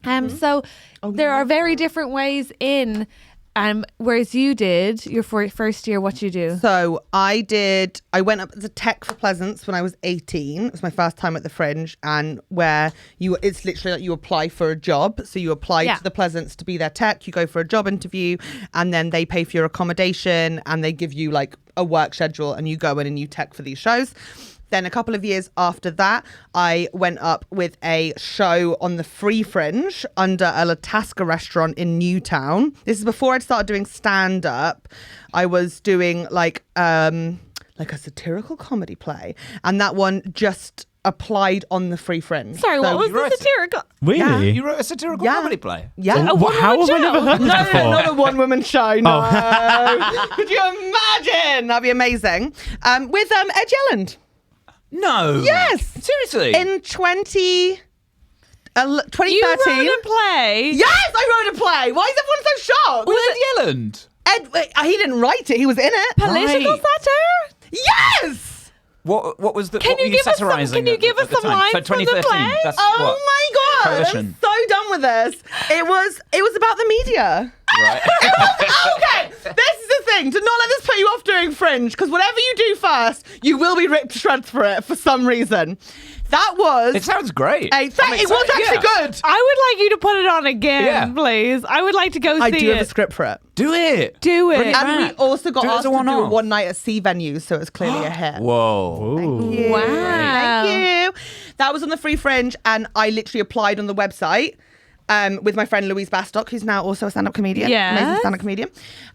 So there are very different ways in. Whereas you did your first year, what you do? So I went up as a tech for Pleasance when I was 18. It was my first time at the Fringe, and it's literally like you apply for a job. So you apply to the Pleasance to be their tech, you go for a job interview, and then they pay for your accommodation and they give you like a work schedule and you go in and you tech for these shows. Then a couple of years after that, I went up with a show on the Free Fringe under a Latasca restaurant in Newtown. This is before I'd started doing stand-up. I was doing like a satirical comedy play, and that one just applied on the Free Fringe. Sorry, what was the satirical? Really? Yeah. You wrote a satirical comedy play? Yeah. How have I never heard this before? No, not a one-woman show. No. Could you imagine? That'd be amazing. With Ed Yelland. No. Yes. Seriously? In 2013. You wrote a play? Yes, I wrote a play. Why is everyone so shocked? With Ed Yelland? He didn't write it. He was in it. Political satire? Yes. What was the? Can what you were give us some? satirising Can you give at us the some time? lines So from the 2013. play? That's Oh what? my god! Coalition. I'm so done with this. It was about the media. Right. Okay, this is the thing. Do not let this put you off doing Fringe, because whatever you do first, you will be ripped to shreds for it for some reason. That was. It sounds great. It was actually good. I would like you to put it on again, please. I would like to go see it. I do have a script for it. Do it. Do it. Bring it And back. we also got Do it as asked a to do one-off. one night at C venues, so it's clearly a hit. Whoa. Thank you. Wow. Thank you. That was on the Free Fringe, and I literally applied on the website with my friend Louise Bastock, who's now also a stand-up comedian. Yes. Amazing stand-up comedian.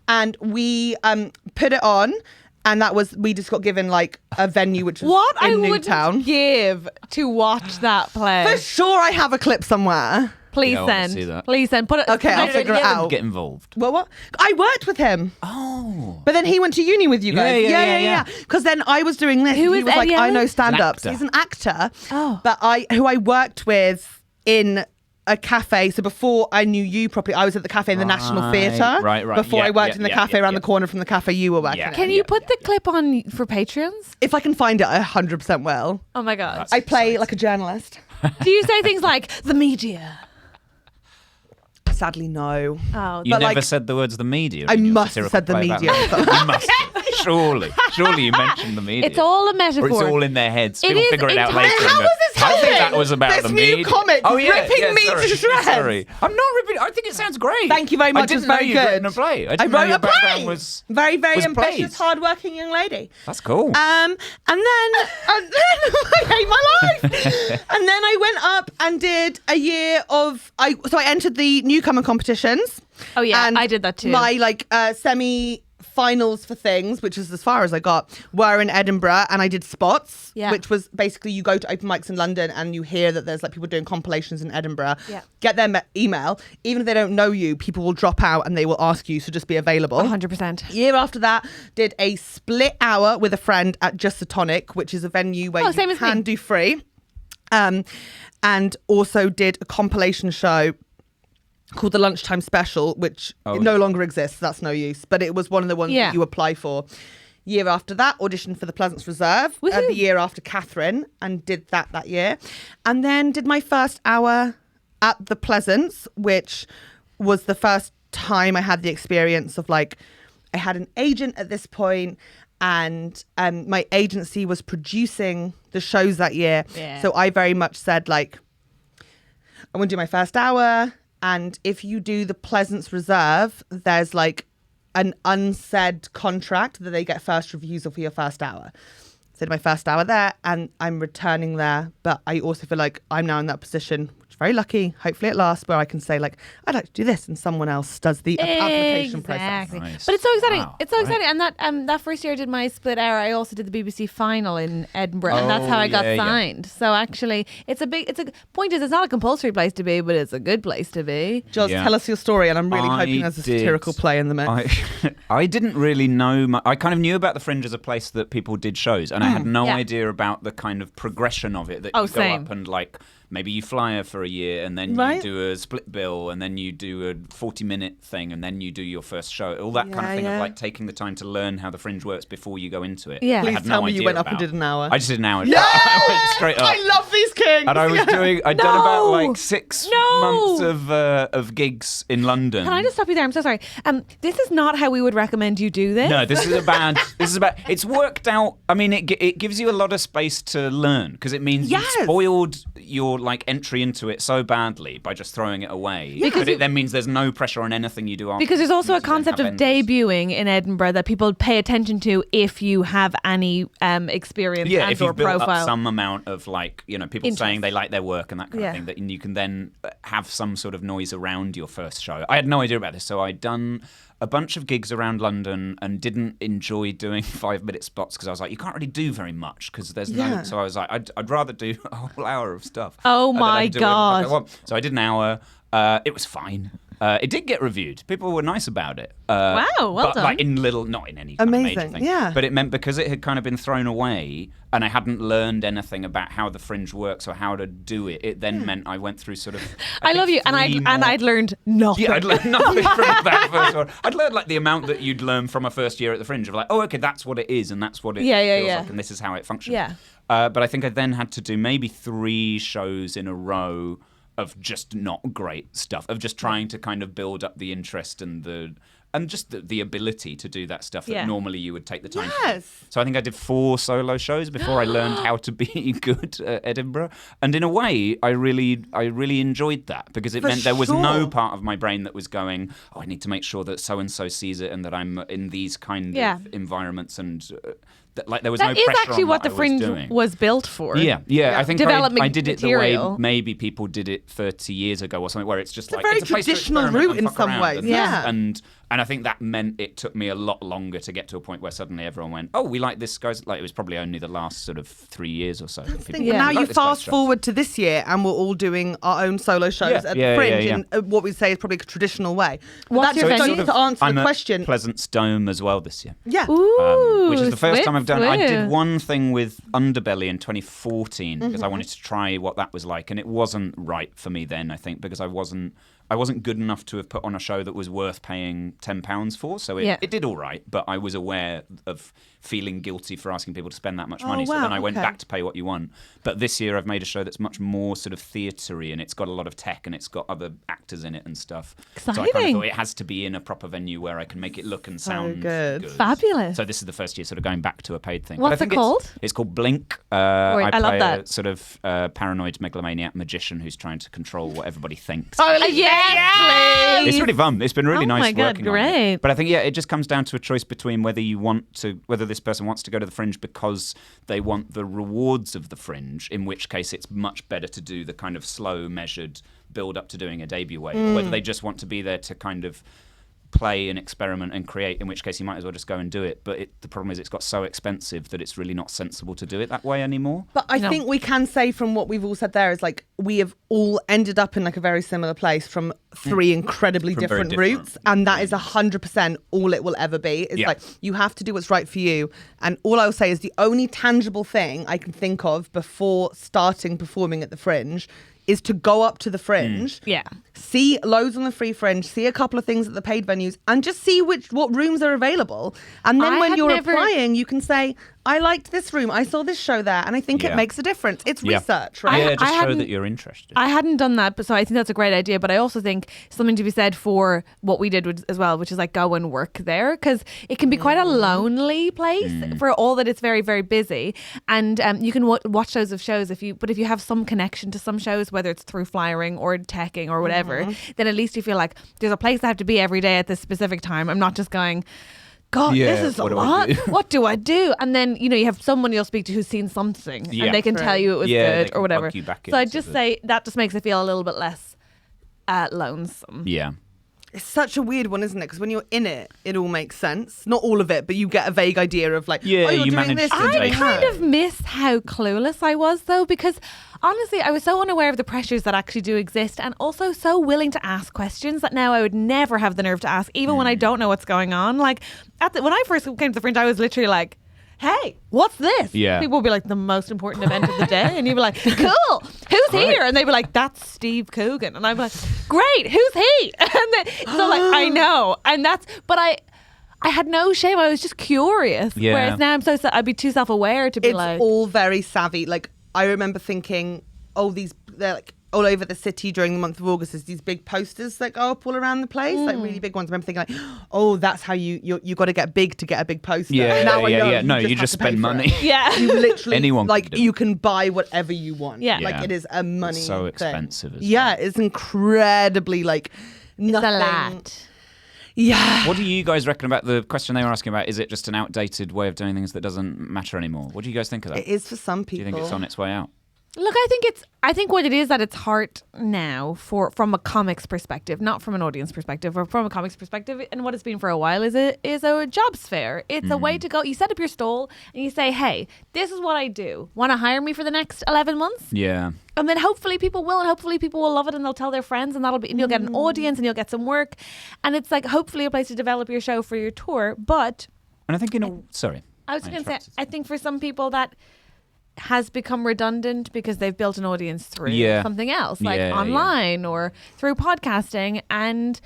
And we put it on, and we just got given like a venue which was What I in would Newtown. give to watch that play. For sure I have a clip somewhere. Please Yeah, I want to send. see that. Please send. Put it. Okay, I'll Did figure it Ed Yelland out. Get involved. What? I worked with him. Oh. But then he went to uni with you guys. Yeah. Because then I was doing this. Who and he is was like, Ed I Yelland? know stand-up. An actor. He's an actor. Oh. But who I worked with in a cafe. So before I knew you properly, I was at the cafe in the National Right, Theatre. right. Before Yeah, I worked yeah, in the yeah, cafe yeah, around yeah. the corner from the cafe you were working Yeah. at. Can you put the clip on for Patreons? If I can find it, I 100% will. Oh my god. I play like a journalist. Do you say things like the media? Sadly, no. Oh, You But, never like, said the words the media. I in your must have satirical said the play about media. You must. Surely you mentioned the media. it's all a Or metaphor. it's all in their heads. People is figure it out entirely- later. How and was go, this I think happening? that was about This the new media. comic ripping me sorry, to shreds. Sorry. I'm not ripping. I think it sounds great. Thank you very much. I didn't It's very know you'd good. written a play. I I didn't know wrote your a play. background was Very, very was ambitious, plays. hardworking young lady. That's cool. And then I hate my life. And then I went up and did a year of I entered the newcomer competitions. Oh yeah, and I did that too. My semi-finals for things, which is as far as I got, were in Edinburgh, and I did spots, which was basically you go to open mics in London and you hear that there's like people doing compilations in Edinburgh. Yeah. Get their email. Even if they don't know you, people will drop out and they will ask you, so just be available. 100%. Year after that, did a split hour with a friend at Just the Tonic, which is a venue where same you as me. can do free. And also did a compilation show called the Lunchtime Special, which no longer exists. That's no use. But it was one of the ones that you apply for. Year after that, auditioned for the Pleasance Reserve. The year after Catherine, and did that year. And then did my first hour at the Pleasance, which was the first time I had the experience of like, I had an agent at this point, and my agency was producing the shows that year. Yeah. So I very much said, like, I want to do my first hour, and if you do the Pleasance Reserve, there's like an unsaid contract that they get first refusal for your first hour. So I did my first hour there, and I'm returning there, but I also feel like I'm now in that position, which is very lucky, hopefully it lasts, where I can say, like, I'd like to do this, and someone else does the application process. Nice. But it's so exciting. Wow. It's so exciting. And that first year I did my split hour, I also did the BBC final in Edinburgh, and that's how I got signed. So actually, it's a point is, it's not a compulsory place to be, but it's a good place to be. Joz, tell us your story, and I'm really hoping there's a satirical play in the mix. I didn't really know. I kind of knew about the Fringe as a place that people did shows, and I had no idea about the kind of progression of it, that you go up and like maybe you fly for a year, and then you do a split bill, and then you do a 40-minute thing, and then you do your first show. All that kind of thing of like taking the time to learn how the Fringe works before you go into it. Yeah. Please tell me you went up and did an hour. I just did an hour. Yeah! I went straight up. I love these kings. And I was I'd done about like 6 months of gigs in London. Can I just stop you there? I'm so sorry. This is not how we would recommend you do this. No, this is about. It's worked out. I mean, it gives you a lot of space to learn, because it means you've spoiled your like entry into it so badly by just throwing it away. But it then means there's no pressure on anything you do after. Because there's also a concept of debuting in Edinburgh that people pay attention to if you have any experience and if you've or built profile. up some amount of like, people saying they like their work and that kind of thing, that you can then have some sort of noise around your first show. I had no idea about this, so I'd done a bunch of gigs around London and didn't enjoy doing 5-minute spots, because I was like, you can't really do very much because there's no. So I was like, I'd rather do a whole hour of stuff. Oh my God. So I did an hour. It was fine. It did get reviewed. People were nice about it. Wow, well done. Like not in any kind of major thing. Yeah. But it meant, because it had kind of been thrown away and I hadn't learned anything about how the Fringe works or how to do it, it then meant I went through sort of. I love you, and I'd learned nothing. Yeah, I'd learned nothing from that first one. I'd learned like the amount that you'd learn from a first year at the Fringe of like, oh, okay, that's what it is, and that's what it feels like, and this is how it functions. Yeah. But I think I then had to do maybe 3 shows in a row of just not great stuff, of just trying to kind of build up the interest and just the ability to do that stuff that normally you would take the time to do. So I think I did 4 solo shows before I learned how to be good at Edinburgh. And in a way, I really enjoyed that, because it meant there was no part of my brain that was going, oh, I need to make sure that so-and-so sees it and that I'm in these kind of environments, and like there was no pressure on That is actually what the I was Fringe doing. was built for. Yeah. I think Development I did it material. the way maybe people did it 30 years ago or something, where it's just It's a very place to traditional experiment route and in fuck some around ways. And I think that meant it took me a lot longer to get to a point where suddenly everyone went, oh, we like this guy's. Like, it was probably only the last sort of 3 years or so. Now you fast forward to this year, and we're all doing our own solo shows at the Fringe in what we say is probably a traditional way. What's your venue? To answer I'm the question. At Pleasance Dome as well this year. Yeah. Ooh, Which is the first time I've done. I did swip. one thing with Underbelly in 2014 because I wanted to try what that was like, and it wasn't right for me then, I think, because I wasn't good enough to have put on a show that was worth paying £10 for. So it did all right, but I was aware of feeling guilty for asking people to spend that much money. So then I went back to Pay What You Want. But this year I've made a show that's much more sort of theatre-y, and it's got a lot of tech, and it's got other actors in it and stuff. Exciting. So I kind of thought it has to be in a proper venue where I can make it look and sound good. Fabulous. So this is the first year sort of going back to a paid thing. What's it called? It's called Blink. I love play that. a sort of paranoid megalomaniac magician who's trying to control what everybody thinks. Yes, please. It's really fun. It's been really nice my God, working on great. it. But I think, it just comes down to a choice between whether this person wants to go to the Fringe because they want the rewards of the Fringe, in which case it's much better to do the kind of slow, measured build up to doing a debut way, or whether they just want to be there to kind of play and experiment and create, in which case you might as well just go and do it. But the problem is it's got so expensive that it's really not sensible to do it that way anymore. But I think we can say from what we've all said there is like we have all ended up in like a very similar place from 3 incredibly different routes, and that is 100% all it will ever be. It's like you have to do what's right for you, and all I'll say is the only tangible thing I can think of before starting performing at the Fringe is to go up to the Fringe, see loads on the free Fringe, see a couple of things at the paid venues, and just see what rooms are available. And then when you're applying, you can say, I liked this room. I saw this show there, and I think it makes a difference. It's research, right? Yeah, just show that you're interested. I hadn't done that, but so I think that's a great idea. But I also think something to be said for what we did as well, which is like go and work there, because it can be quite a lonely place for all that it's very, very busy. And you can watch loads of shows if you have some connection to some shows, whether it's through flyering or teching or whatever, then at least you feel like there's a place I have to be every day at this specific time. I'm not just going, God, this is a lot. What do I do? And then, you have someone you'll speak to who's seen something and they can tell you it was good or whatever. So I just say that just makes it feel a little bit less lonesome. Yeah. It's such a weird one, isn't it? Because when you're in it, it all makes sense. Not all of it, but you get a vague idea of like, you're doing this. I kind of miss how clueless I was, though, because honestly, I was so unaware of the pressures that actually do exist, and also so willing to ask questions that now I would never have the nerve to ask, even when I don't know what's going on. Like, when I first came to the Fringe, I was literally like, hey, what's this? Yeah. People will be like, the most important event of the day. And you'd be like, cool, who's here? And they'd be like, that's Steve Coogan. And I'm like, great, who's he? And then, so like, I know. And but I had no shame. I was just curious. Yeah. Whereas now I'd be too self-aware to be It's all very savvy. Like, I remember thinking, they're like all over the city during the month of August. There's these big posters that go up all around the place, like really big ones. I remember thinking like, that's how you got to get big to get a big poster. No, you just spend money. Yeah. You literally, anyone like, you can buy whatever you want. Yeah. Like, it is a money It's so thing. expensive as Yeah, it's incredibly, like, nothing. It's a lot. Yeah. What do you guys reckon about the question they were asking about? Is it just an outdated way of doing things that doesn't matter anymore? What do you guys think of that? It is for some Do people. you think it's on its way out? Look, I think what it is that it's hard now from a comics perspective, not from an audience perspective, or from a comics perspective, and what it's been for a while is a jobs fair. It's a way to go. You set up your stall and you say, hey, this is what I do. Want to hire me for the next 11 months? Yeah. And then hopefully people will, and hopefully people will love it, and they'll tell their friends, and and you'll get an audience, and you'll get some work, and it's like hopefully a place to develop your show for your tour. But And I think sorry. I was going to say, I think for some people that has become redundant because they've built an audience through something else, like online or through podcasting, and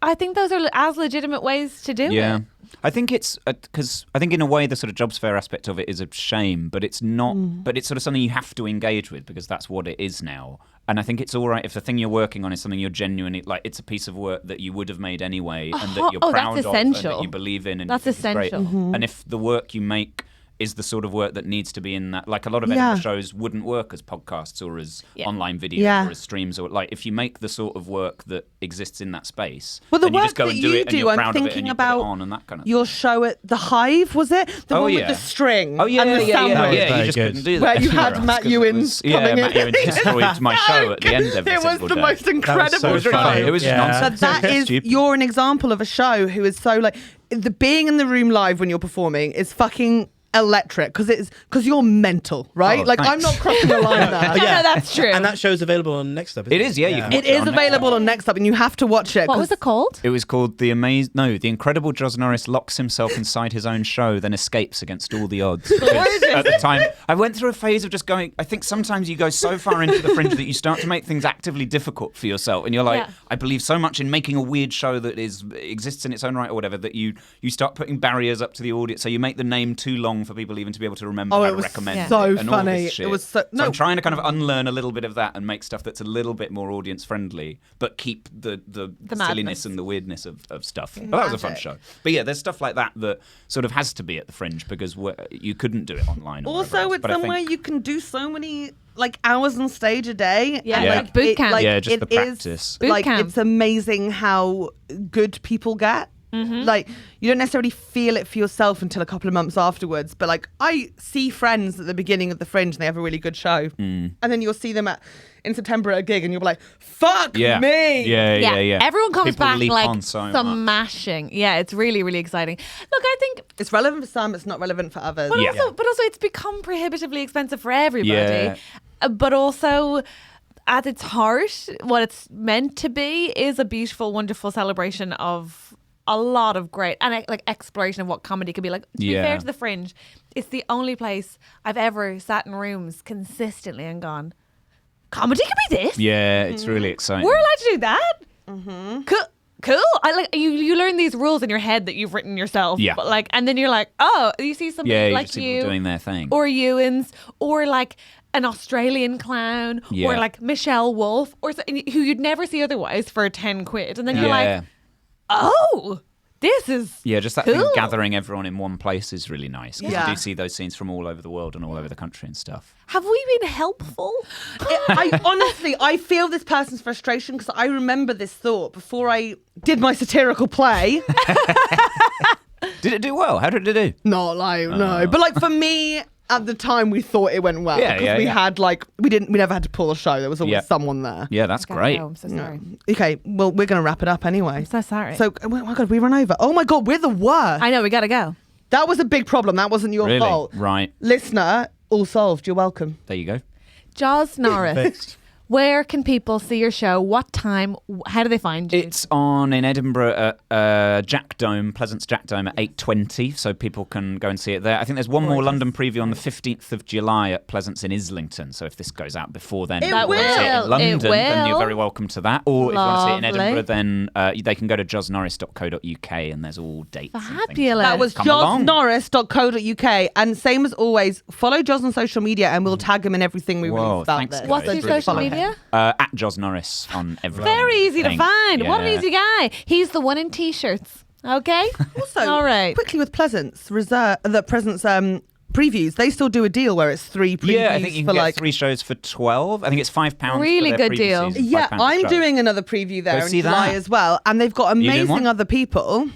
I think those are as legitimate ways to do it. I think it's because I think in a way the sort of jobs fair aspect of it is a shame, but it's not. But it's sort of something you have to engage with because that's what it is now. And I think it's all right if the thing you're working on is something you're genuinely like. It's a piece of work that you would have made anyway, and that you're proud that's of, and that essential. you believe in, and That's you think it's essential. great. And if the work you make is the sort of work that needs to be in that. Like a lot of Edinburgh shows wouldn't work as podcasts or as online videos or as streams, or like if you make the sort of work that exists in that space, Well, the then you work just go that and do you it and you're I'm proud of it and thinking you put it about on and that kind of your show at the Hive, was it? The one with the string. Oh yeah, and the sound waves. yeah. You Very just good. couldn't do that. Where you had anywhere Matt else 'cause Ewan it was- coming Matt in. Ewan destroyed my show at the end every It was single the day. most incredible so show. funny. It was just nonsense. But that is, Stupid. you're an example of a show who is so like, the being in the room live when you're performing is fucking electric because you're mental, right? Oh, like thanks. I'm not crossing the line there. Yeah, that's true. And that show's available on Next Up. It is, yeah. You can watch It is on available on Next Up, and you have to watch it. What was it called? It was called The Incredible Joz Norris locks himself inside his own show, then escapes against all the odds. Because at the time, I went through a phase of just going, I think sometimes you go so far into the Fringe that you start to make things actively difficult for yourself. And you're like, I believe so much in making a weird show that exists in its own right or whatever, that you start putting barriers up to the audience. So you make the name too long for people even to be able to remember how to recommend so it. And all funny. this shit. It was so I'm trying to kind of unlearn a little bit of that and make stuff that's a little bit more audience friendly, but keep the silliness and the weirdness of stuff. Well, that was a fun show. But yeah, there's stuff like that sort of has to be at the Fringe because you couldn't do it online. Or Also, it's somewhere you can do so many like hours on stage a day. Yeah, and, like boot camp. Just the practice. Boot camp. It's amazing how good people get. Like, you don't necessarily feel it for yourself until a couple of months afterwards, but like I see friends at the beginning of the Fringe and they have a really good show, and then you'll see them in September at a gig and you'll be like, fuck me. Yeah. Everyone comes People back leap like on so much. smashing. Yeah, it's really, really exciting. Look, I think It's relevant for some, it's not relevant for others. but also it's become prohibitively expensive for everybody. Yeah. But also, at its heart, what it's meant to be is a beautiful, wonderful celebration of a lot of great and like exploration of what comedy could be. Like, to be fair to the Fringe, it's the only place I've ever sat in rooms consistently and gone, comedy could be this. Yeah, it's really exciting. We're allowed to do that. cool. I like you learn these rules in your head that you've written yourself. Yeah. But like, and then you're like, oh, you see somebody like just see people doing their thing. or Ewans, or like an Australian clown, or like Michelle Wolf, or who you'd never see otherwise for 10 quid, and then you're like, oh, this is just that cool. thing gathering everyone in one place is really nice. Because Yeah. you do see those scenes from all over the world and all over the country and stuff. Have we been helpful? I honestly, I feel this person's frustration because I remember this thought before I did my satirical play. Did it do well? How did it do? Not like, no. But like for me, at the time, we thought it went well. Yeah, we had like, we never had to pull a show. There was always someone there. Yeah, that's great. I'm so sorry. Okay, well, we're going to wrap it up anyway. I'm so sorry. So, oh my God, we run over. Oh my God, we're the worst. I know, we gotta go. That was a big problem. That wasn't your Really? fault. Right. Listener, all solved. You're welcome. There you go. Joz Norris. Fixed. Where can people see your show? What time? How do they find you? It's on in Edinburgh at Jack Dome, Pleasance Jack Dome at 8:20, so people can go and see it there. I think there's one more London preview on the 15th of July at Pleasance in Islington, so if this goes out before then, if you want to see it in London, then you're very welcome to that. Or if you want to see it in Edinburgh, then they can go to joznorris.co.uk and there's all dates and things. Fabulous. That was joznorris.co.uk. And same as always, follow Joz on social media and we'll tag him in everything we release about thanks, this. What's your social media? At Joz Norris on everything. Very easy to find. Yeah. What an easy guy. He's the one in t-shirts. Okay? Also, all right. quickly with Pleasance, the Presence previews, they still do a deal where it's 3 previews Yeah, I think you for can get like 3 shows for 12. I think it's £5 Really for their good preview deal. season, Yeah, £5 a I'm show. doing another preview there Go in see July that. as well, and they've got doing amazing one? other people.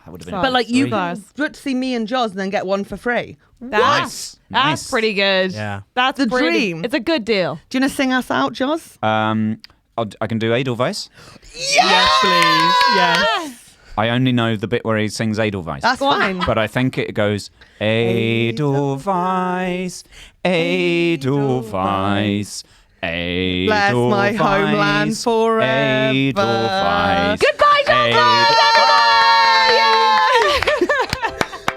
That would have been But like you free. can book to see me and Joz and then get one for free. That's Nice. pretty good. Yeah. That's The pretty- dream. It's a good deal. Do you want to sing us out, Joz? I can do Edelweiss. Yes, please. Yes. I only know the bit where he sings Edelweiss. That's fine. But I think it goes Edelweiss, Edelweiss, Edelweiss. Bless my homeland forever. Edelweiss. Goodbye,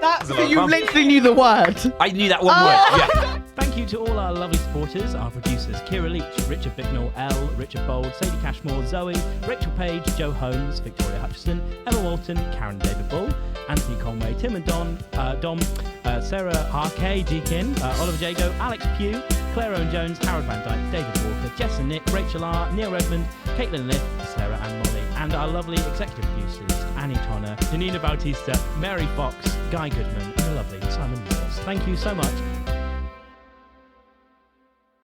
That's so you literally knew the word. I knew that one word. Yeah. Thank you to all our lovely supporters, our producers Kierah Leach, Richard Bicknell, Elle, Richard Bold, Sadie Cashmore, Zoe, Rachel Page, Joe Holmes, Victoria Hutchison, Emma Walton, Karen David Bull, Anthony Conway, Tim and Dom, Sarah Jarque-Deakin, Oliver Jago, Alex Pugh, Claire Owen-Jones, Harald van Dijk, David Walker, Jess and Nick, Rachel R, Neil Redmond, Caitlin Liff, Sarah and Molly, and our lovely executive producers Annie Tonner, Janinna Bautista, Mary Fox, Guy Goodman, and the lovely Simon Morris. Thank you so much.